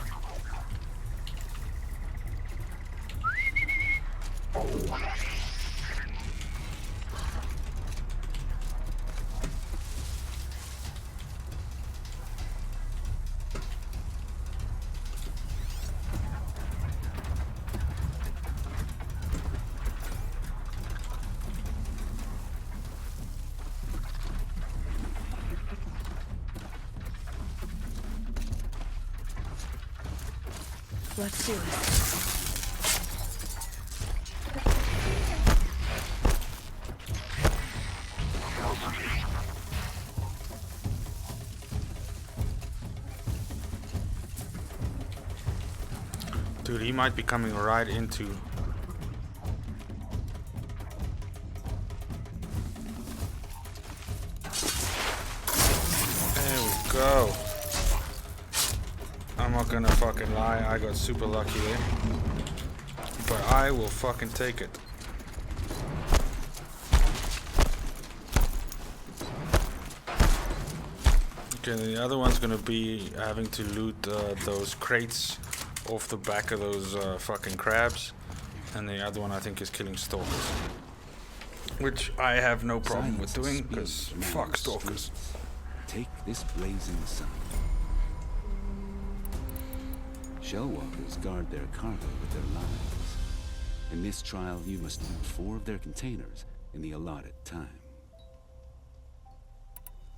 Let's do it. Dude, he might be coming right into... There we go. I'm not gonna fucking lie, I got super lucky there. But I will fucking take it. Okay, the other one's gonna be having to loot those crates off the back of those fucking crabs. And the other one I think is killing stalkers. Which I have no problem with doing, because fuck stalkers. Take this blazing sun. Shellwalkers guard their cargo with their lives. In this trial, you must loot 4 of their containers in the allotted time.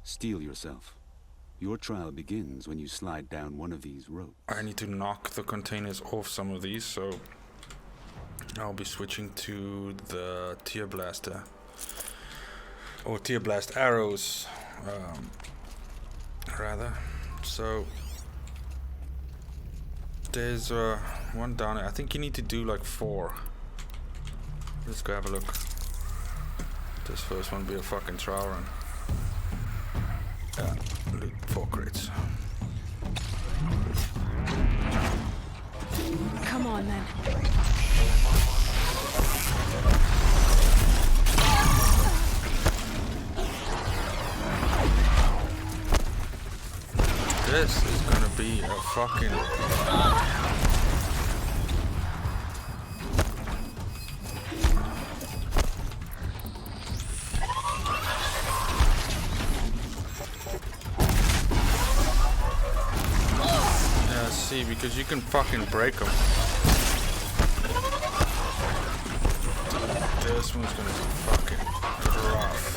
Steel yourself. Your trial begins when you slide down one of these ropes. I need to knock the containers off some of these, so I'll be switching to the tear blaster. Or tear blast arrows, rather. So there's one down there. I think you need to do like 4. Let's go have a look. This first one be a fucking trial run. Yeah, loot 4 crates. Come on, then. This is gonna be a fucking... Yeah, see, because you can fucking break them. This one's gonna be fucking rough.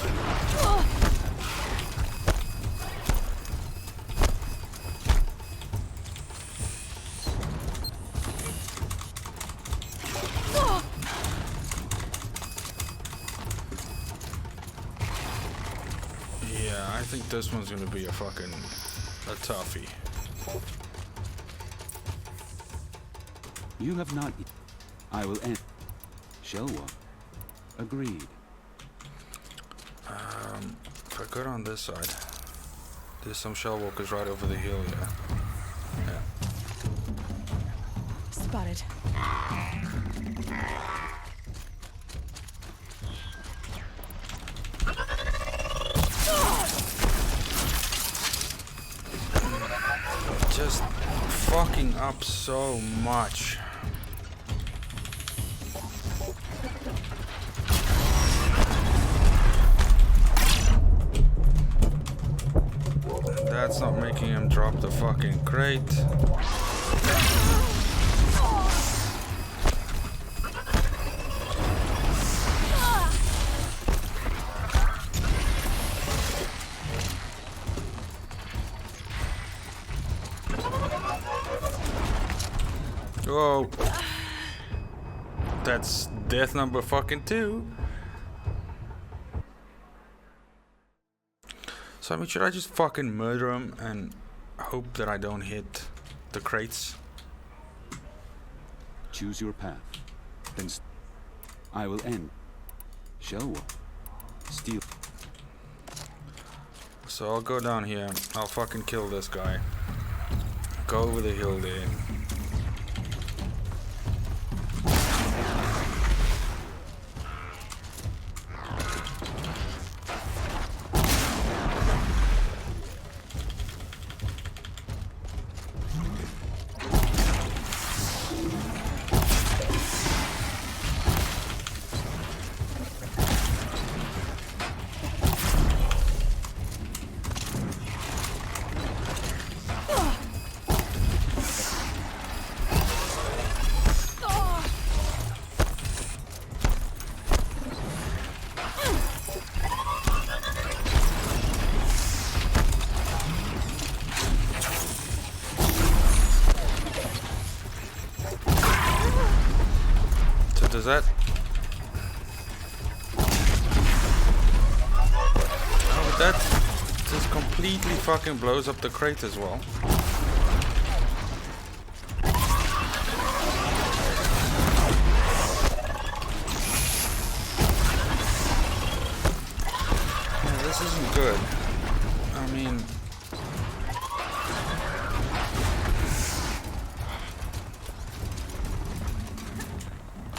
I think this one's gonna be a fucking toughie. You have not... I will end. Shellwalk. Agreed. If I go down this side, there's some shellwalkers right over the hill, yeah. Spotted. Just fucking up so much. That's not making him drop the fucking crate. Whoa. That's death number fucking 2. So I mean, should I just fucking murder him and hope that I don't hit the crates? Choose your path. Then I will end. Shellwalk. Steal. So I'll go down here. I'll fucking kill this guy. Go over the hill there. Does that? Oh, but that just completely fucking blows up the crate as well. Yeah, this isn't good. I mean...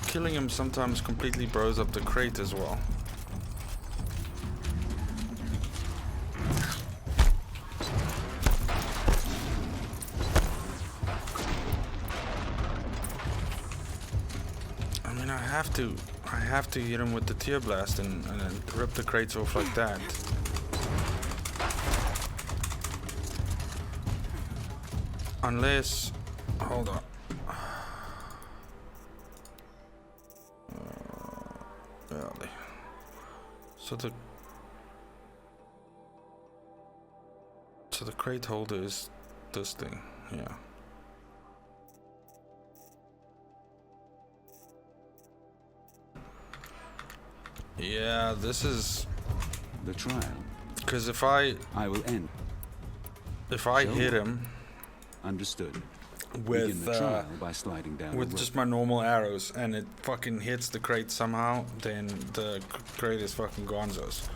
killing him sometimes completely blows up the crate as well. I mean, I have to hit him with the tear blast and then rip the crates off like that. Unless, hold on. So the crate holder is this thing, yeah. Yeah, this is the trial. Because if I will end. If I hit him, understood. With begin the trial by sliding down with just my normal arrows, and it fucking hits the crate somehow, then the crate is fucking gonzos.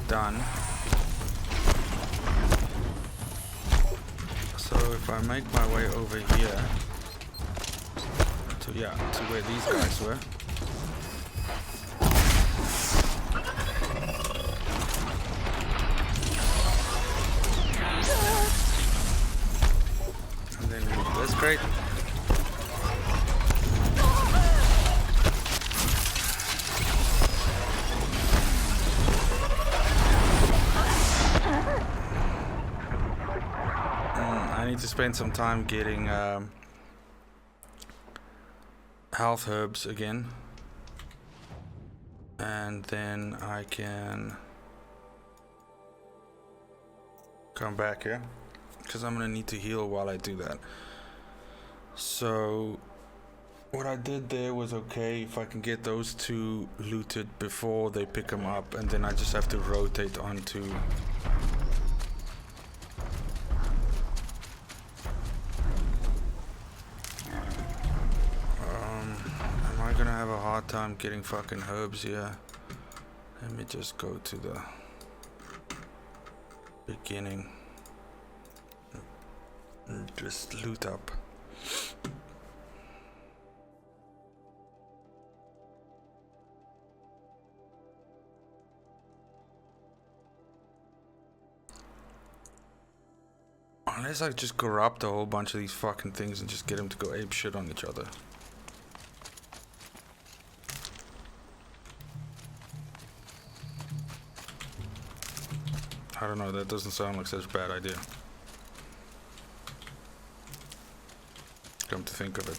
Done. So if I make my way over here to where these guys were. And then that's great. I need to spend some time getting health herbs again, and then I can come back here because I'm gonna need to heal while I do that. So what I did there was okay. If I can get those two looted before they pick them up, and then I just have to rotate onto gonna have a hard time getting fucking herbs here. Let me just go to the beginning and just loot up. Unless I just corrupt a whole bunch of these fucking things and just get them to go ape shit on each other. I don't know, that doesn't sound like such a bad idea. Come to think of it.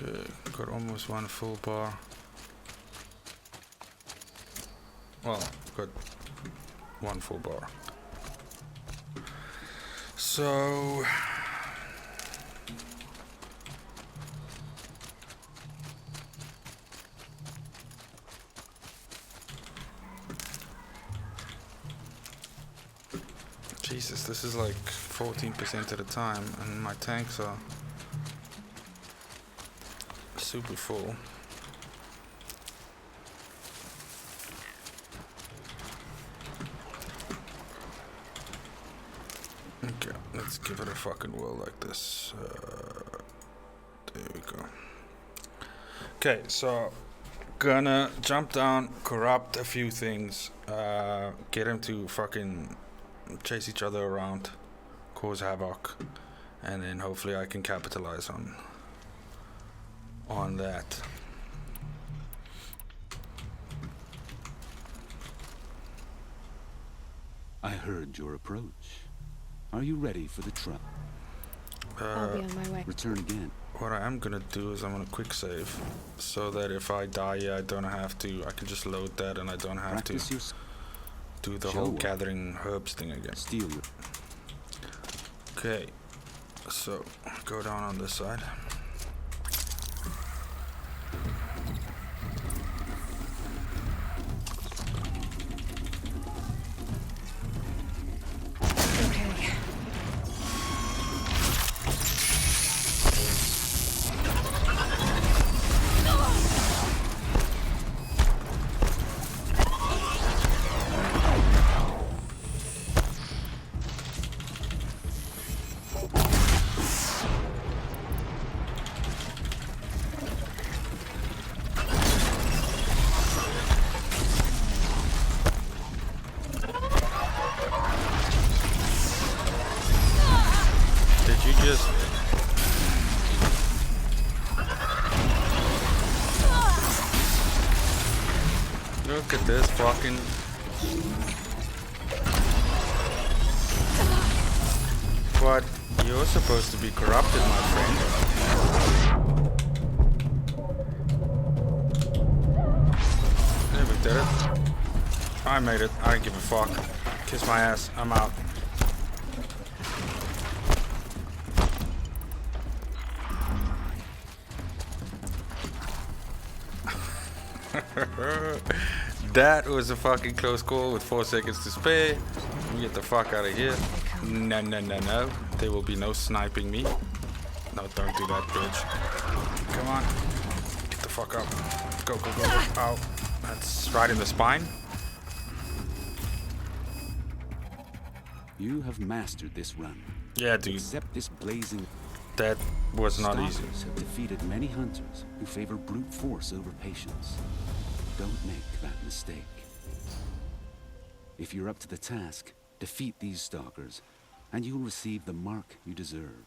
Okay, got almost one full bar. Well, got one full bar. So Jesus, this is like 14% at a time, and my tanks are super full. Okay, let's give it a fucking whirl like this. There we go. Okay, so gonna jump down, corrupt a few things, get him to fucking chase each other around, cause havoc, and then hopefully I can capitalize on that. I heard your approach. Are you ready for the trial? I'll be on my way. Return again. What I am gonna do is I'm gonna quick save, so that if I die, I don't have to. I can just load that, and I don't have Practice to your do the Show whole up. gathering herbs thing again. steal your. Okay, so go down on this side. Okay. Did you just... Look at this fucking... What? You're supposed to be corrupted, my friend. There, we did it. I made it. I don't give a fuck. Kiss my ass. I'm out. That was a fucking close call with 4 seconds to spare. Get the fuck out of here. No, no, no, no. There will be no sniping me. No, don't do that, bitch. Come on. Get the fuck up. Go, go, go, go. Ow. That's right in the spine. You have mastered this run. Yeah, dude. Accept this blazing. That was not easy. Stalkers have defeated many hunters who favor brute force over patience. Don't make that mistake. If you're up to the task, defeat these stalkers, and you'll receive the mark you deserve.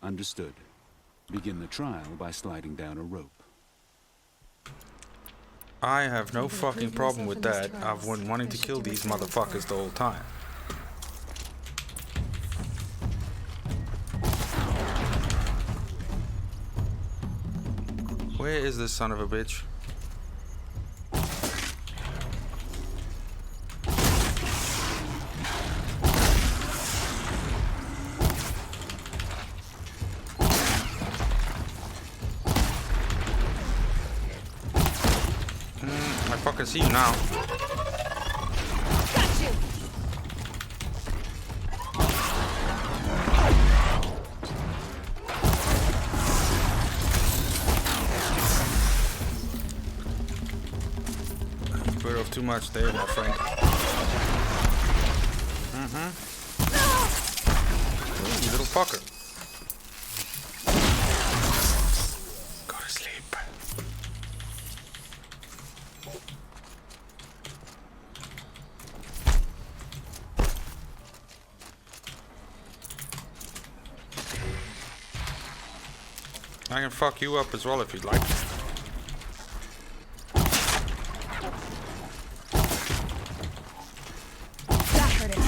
Understood. Begin the trial by sliding down a rope. I have no I'm gonna fucking prove problem myself with in these that. trials. I've been wanting I to should kill do these what Karen motherfuckers said. the whole time. Where is this son of a bitch? I fucking see you now. Bit of too much there, my friend. Ooh, you little fucker. Go to sleep. I can fuck you up as well if you'd like. That hurt it.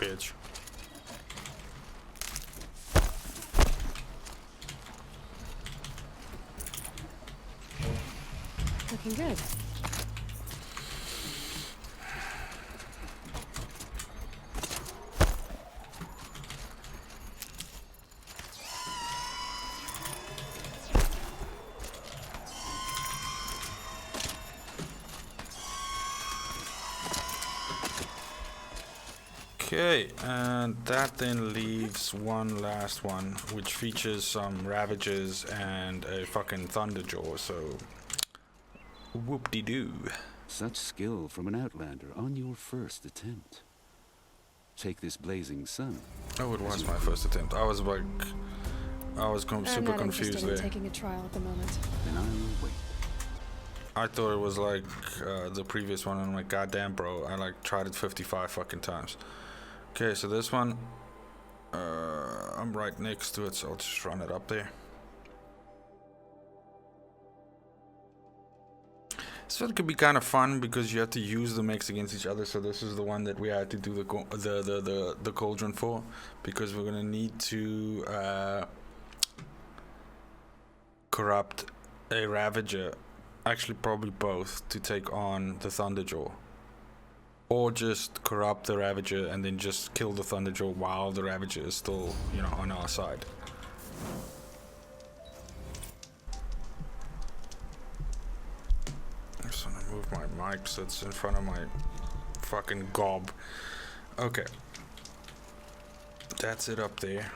bitch. Looking good. Okay, and that then leaves one last one, which features some Ravages and a fucking Thunderjaw, so whoop-de-doo. Such skill from an outlander on your first attempt. Take this blazing sun. Oh, it was my first attempt. I was like, I'm super not confused interested there. in taking a trial at the moment. Then I will wait. I thought it was like the previous one, and I'm like, goddamn, bro, I like tried it 55 fucking times. Okay, so this one, I'm right next to it, so I'll just run it up there. So it could be kind of fun because you have to use the mechs against each other. So this is the one that we had to do the cauldron for, because we're gonna need to corrupt a Ravager, actually probably both, to take on the Thunderjaw. Or just corrupt the Ravager and then just kill the Thunderjaw while the Ravager is still, you know, on our side. I'm just gonna move my mic so it's in front of my fucking gob. Okay. That's it up there.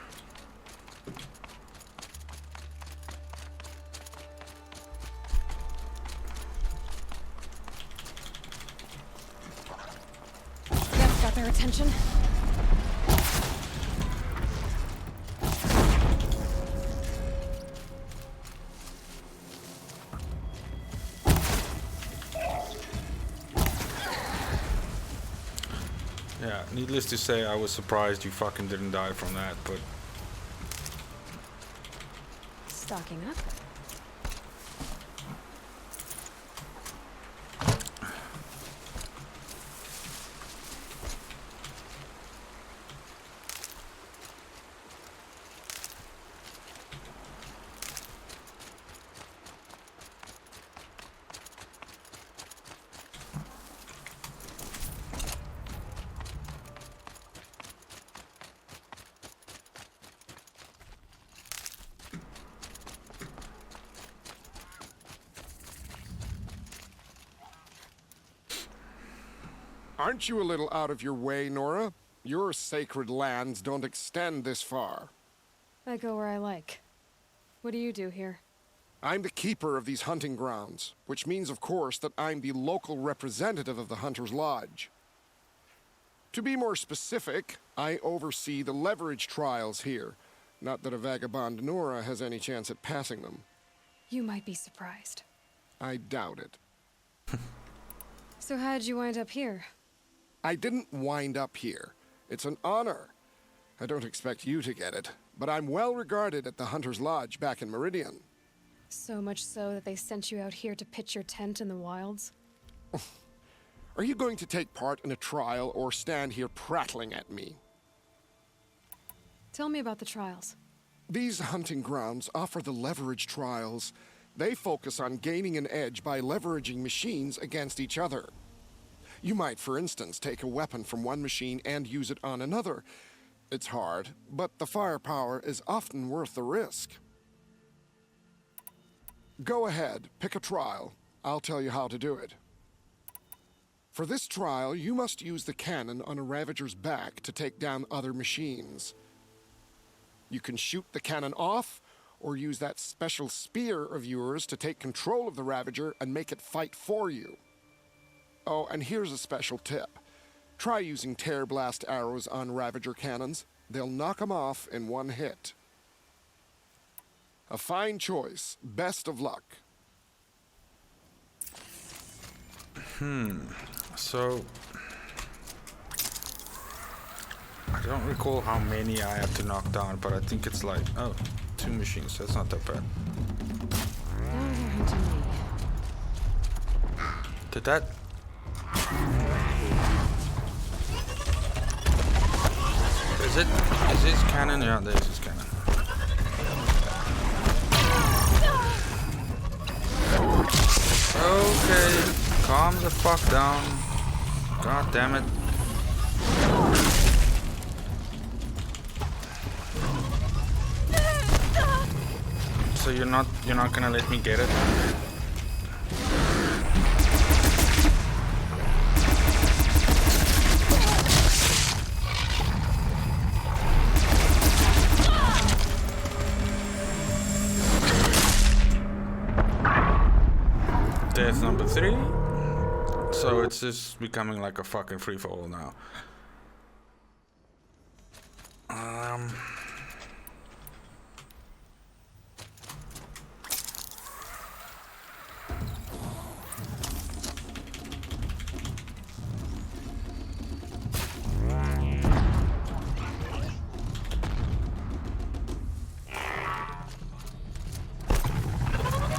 That's got their attention. Yeah, needless to say, I was surprised you fucking didn't die from that, but Stocking up. Aren't you a little out of your way, Nora? Your sacred lands don't extend this far. I go where I like. What do you do here? I'm the keeper of these hunting grounds, which means, of course, that I'm the local representative of the Hunter's Lodge. To be more specific, I oversee the leverage trials here. Not that a vagabond Nora has any chance at passing them. You might be surprised. I doubt it. So how did you wind up here? I didn't wind up here. It's an honor. I don't expect you to get it, but I'm well regarded at the Hunter's Lodge back in Meridian. So much so that they sent you out here to pitch your tent in the wilds? Are you going to take part in a trial or stand here prattling at me? Tell me about the trials. These hunting grounds offer the leverage trials. They focus on gaining an edge by leveraging machines against each other. You might, for instance, take a weapon from one machine and use it on another. It's hard, but the firepower is often worth the risk. Go ahead, pick a trial. I'll tell you how to do it. For this trial, you must use the cannon on a Ravager's back to take down other machines. You can shoot the cannon off, or use that special spear of yours to take control of the Ravager and make it fight for you. Oh, and here's a special tip. Try using tear blast arrows on Ravager cannons. They'll knock them off in one hit. A fine choice. Best of luck. So I don't recall how many I have to knock down, but I think it's like, oh, 2 machines. That's not that bad. Now they're hunting me. Did that? Is this cannon? Yeah, this is cannon. Okay, calm the fuck down. God damn it. So you're not gonna let me get it? Death number 3. So it's just becoming like a fucking free-for-all now.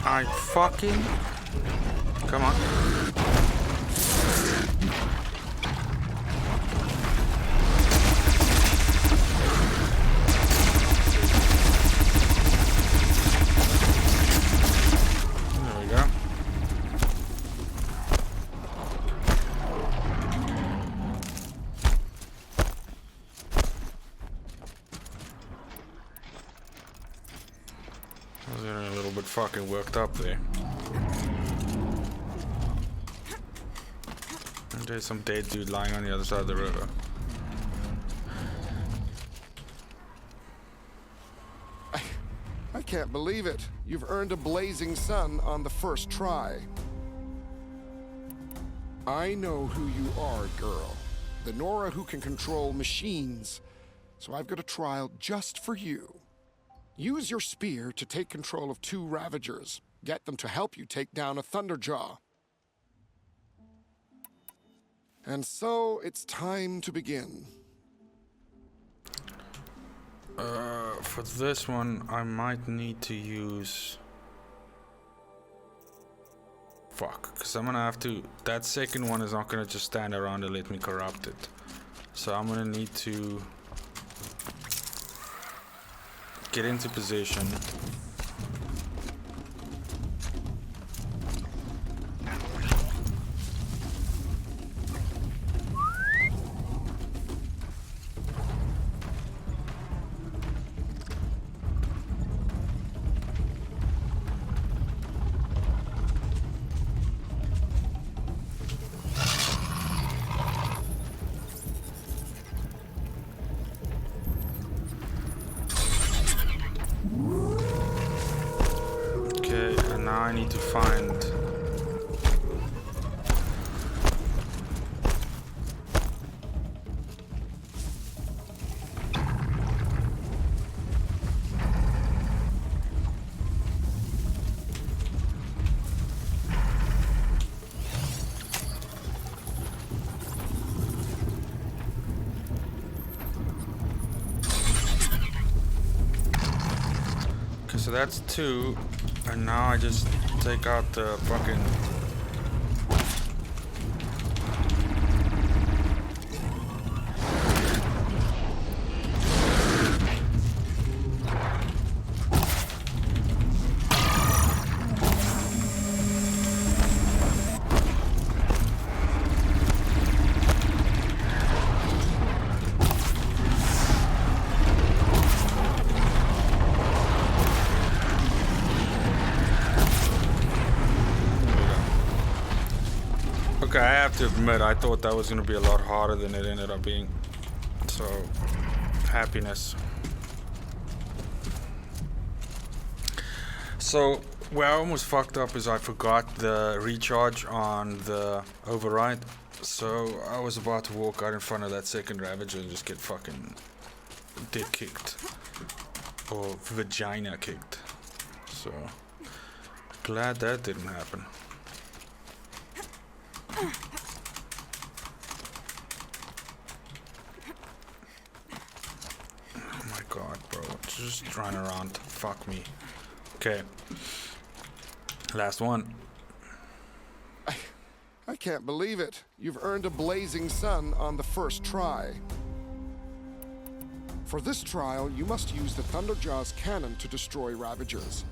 I fucking... Come on. There we go. I was getting a little bit fucking worked up there. There's some dead dude lying on the other side of the river. I can't believe it. You've earned a blazing sun on the first try. I know who you are, girl. The Nora who can control machines. So I've got a trial just for you. Use your spear to take control of 2 Ravagers. Get them to help you take down a Thunderjaw. And so, it's time to begin. For this one, I might need to use... Fuck, because I'm gonna have to... That second one is not gonna just stand around and let me corrupt it. So I'm gonna need to... get into position. I need to find... Okay, so that's 2. And now I just take out the fucking... Okay, I have to admit, I thought that was going to be a lot harder than it ended up being. So, happiness. So, where I almost fucked up is I forgot the recharge on the override. So, I was about to walk out in front of that second Ravager and just get fucking dick kicked. Or vagina kicked. So, glad that didn't happen. Oh my god, bro. Just run around. Fuck me. Okay. Last one. I can't believe it. You've earned a blazing sun on the first try. For this trial, you must use the Thunderjaw's cannon to destroy Ravagers.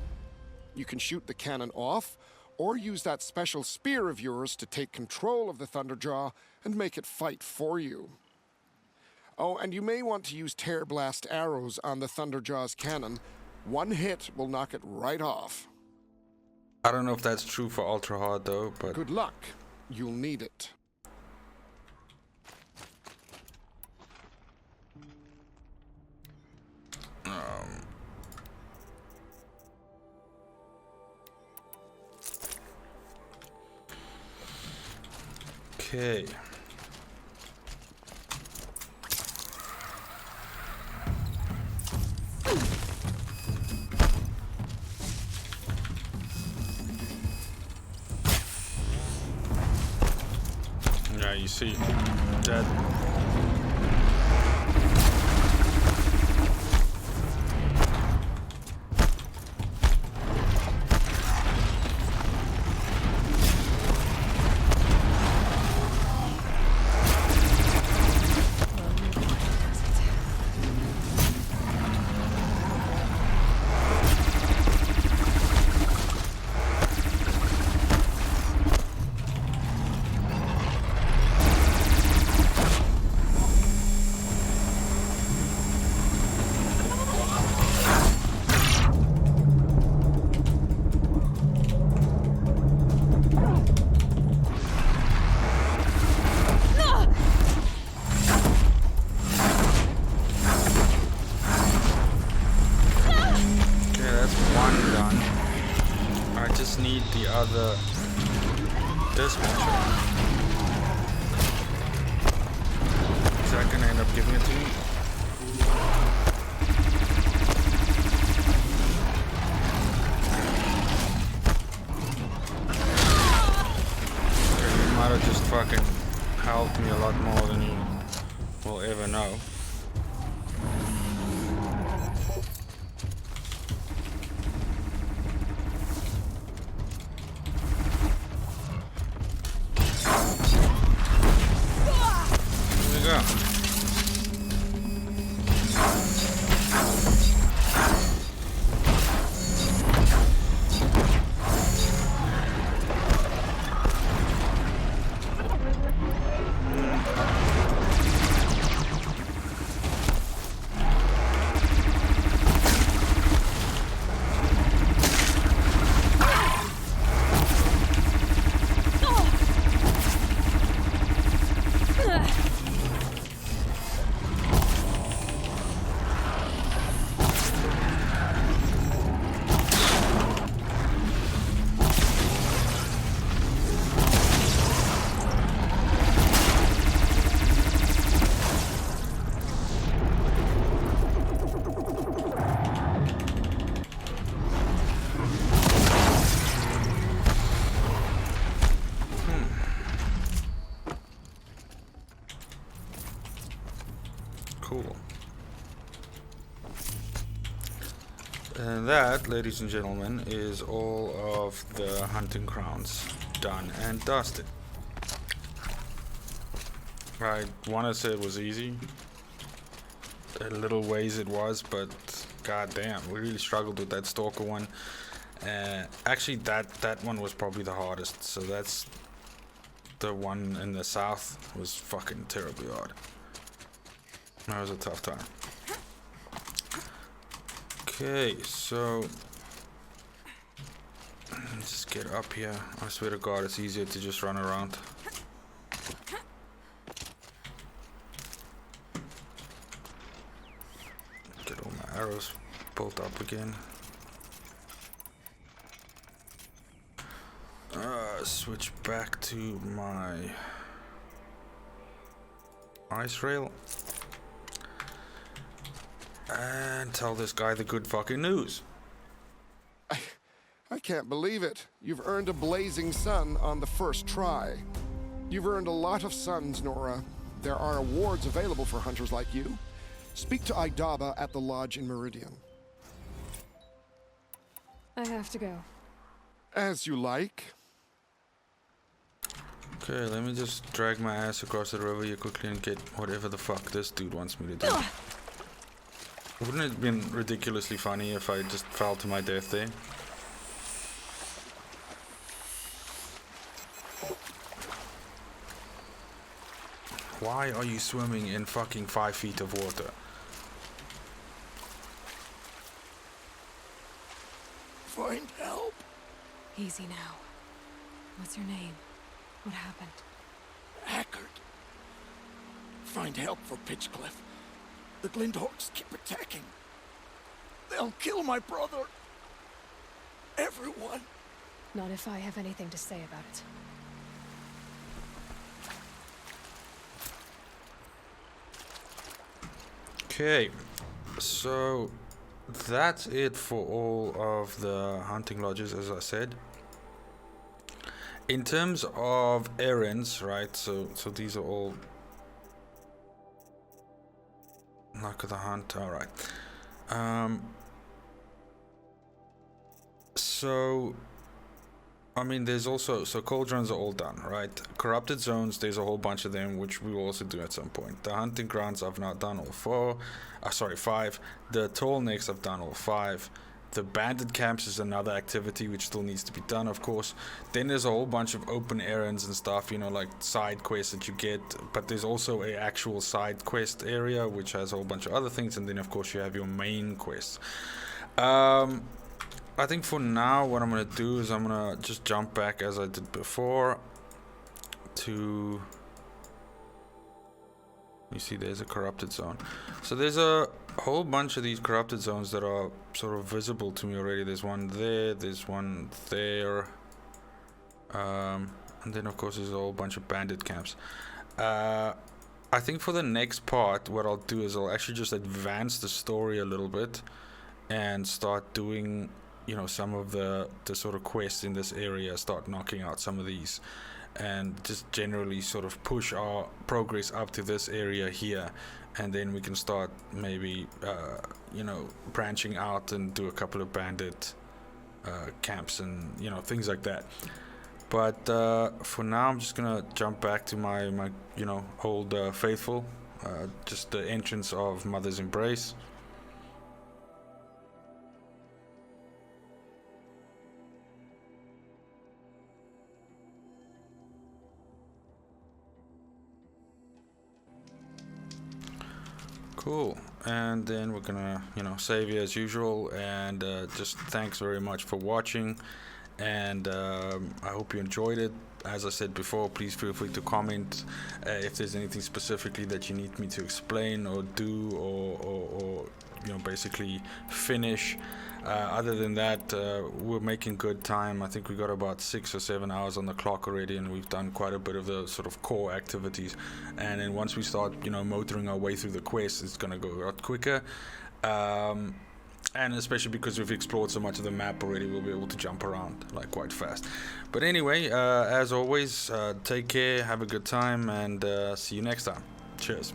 You can shoot the cannon off, or use that special spear of yours to take control of the Thunderjaw and make it fight for you. Oh, and you may want to use Tear Blast arrows on the Thunderjaw's cannon. One hit will knock it right off. I don't know if that's true for Ultra Hard though, but... Good luck. You'll need it. Okay. Yeah, you see, dead. And that, ladies and gentlemen, is all of the hunting grounds done and dusted. I want to say it was easy. A little ways it was, but goddamn, we really struggled with that stalker one. Actually, that one was probably the hardest. So that's the one in the south was fucking terribly hard. That was a tough time. Okay, so let's just get up here. I swear to God, it's easier to just run around. Get all my arrows built up again. Switch back to my ice rail. And tell this guy the good fucking news. I can't believe it. You've earned a blazing sun on the first try. You've earned a lot of suns, Nora. There are awards available for hunters like you. Speak to Idaba at the lodge in Meridian. I have to go. As you like. Okay, let me just drag my ass across the river here quickly and get whatever the fuck this dude wants me to do. Wouldn't it have been ridiculously funny if I just fell to my death there? Why are you swimming in fucking 5 feet of water? Find help. Easy now. What's your name? What happened? Hackard. Find help for Pitchcliff. The Glinthawks keep attacking. They'll kill my brother. Everyone. Not if I have anything to say about it. Okay, so that's it for all of the hunting lodges, as I said. In terms of errands, right, so these are all luck of the hunt. All right. So I mean, there's also, so cauldrons are all done, right? Corrupted zones, there's a whole bunch of them, which we will also do at some point. The hunting grounds, I've now done all 5. The tall necks, I've done all 5. The bandit camps is another activity which still needs to be done, of course. Then there's a whole bunch of open errands and stuff, you know, like side quests that you get. But there's also a actual side quest area, which has a whole bunch of other things. And then, of course, you have your main quests. I think for now, what I'm going to do is I'm going to just jump back as I did before to... You see, there's a corrupted zone. So there's a whole bunch of these corrupted zones that are sort of visible to me already. There's one there, there's one there. And then, of course, there's a whole bunch of bandit camps. I think for the next part, what I'll do is I'll actually just advance the story a little bit and start doing... you know, some of the sort of quests in this area, start knocking out some of these and just generally sort of push our progress up to this area here, and then we can start maybe you know, branching out and do a couple of bandit camps and, you know, things like that. But for now, I'm just gonna jump back to my you know, old faithful, just the entrance of Mother's Embrace. Cool, and then we're gonna, you know, save you as usual, and just thanks very much for watching, and I hope you enjoyed it. As I said before, please feel free to comment if there's anything specifically that you need me to explain or do or you know, basically finish. Other than that, we're making good time. I think we got about 6 or 7 hours on the clock already, and we've done quite a bit of the sort of core activities. And then once we start, you know, motoring our way through the quest, it's gonna go a lot quicker. And especially because we've explored so much of the map already, we'll be able to jump around like quite fast. But anyway, as always, take care, have a good time, and see you next time. Cheers.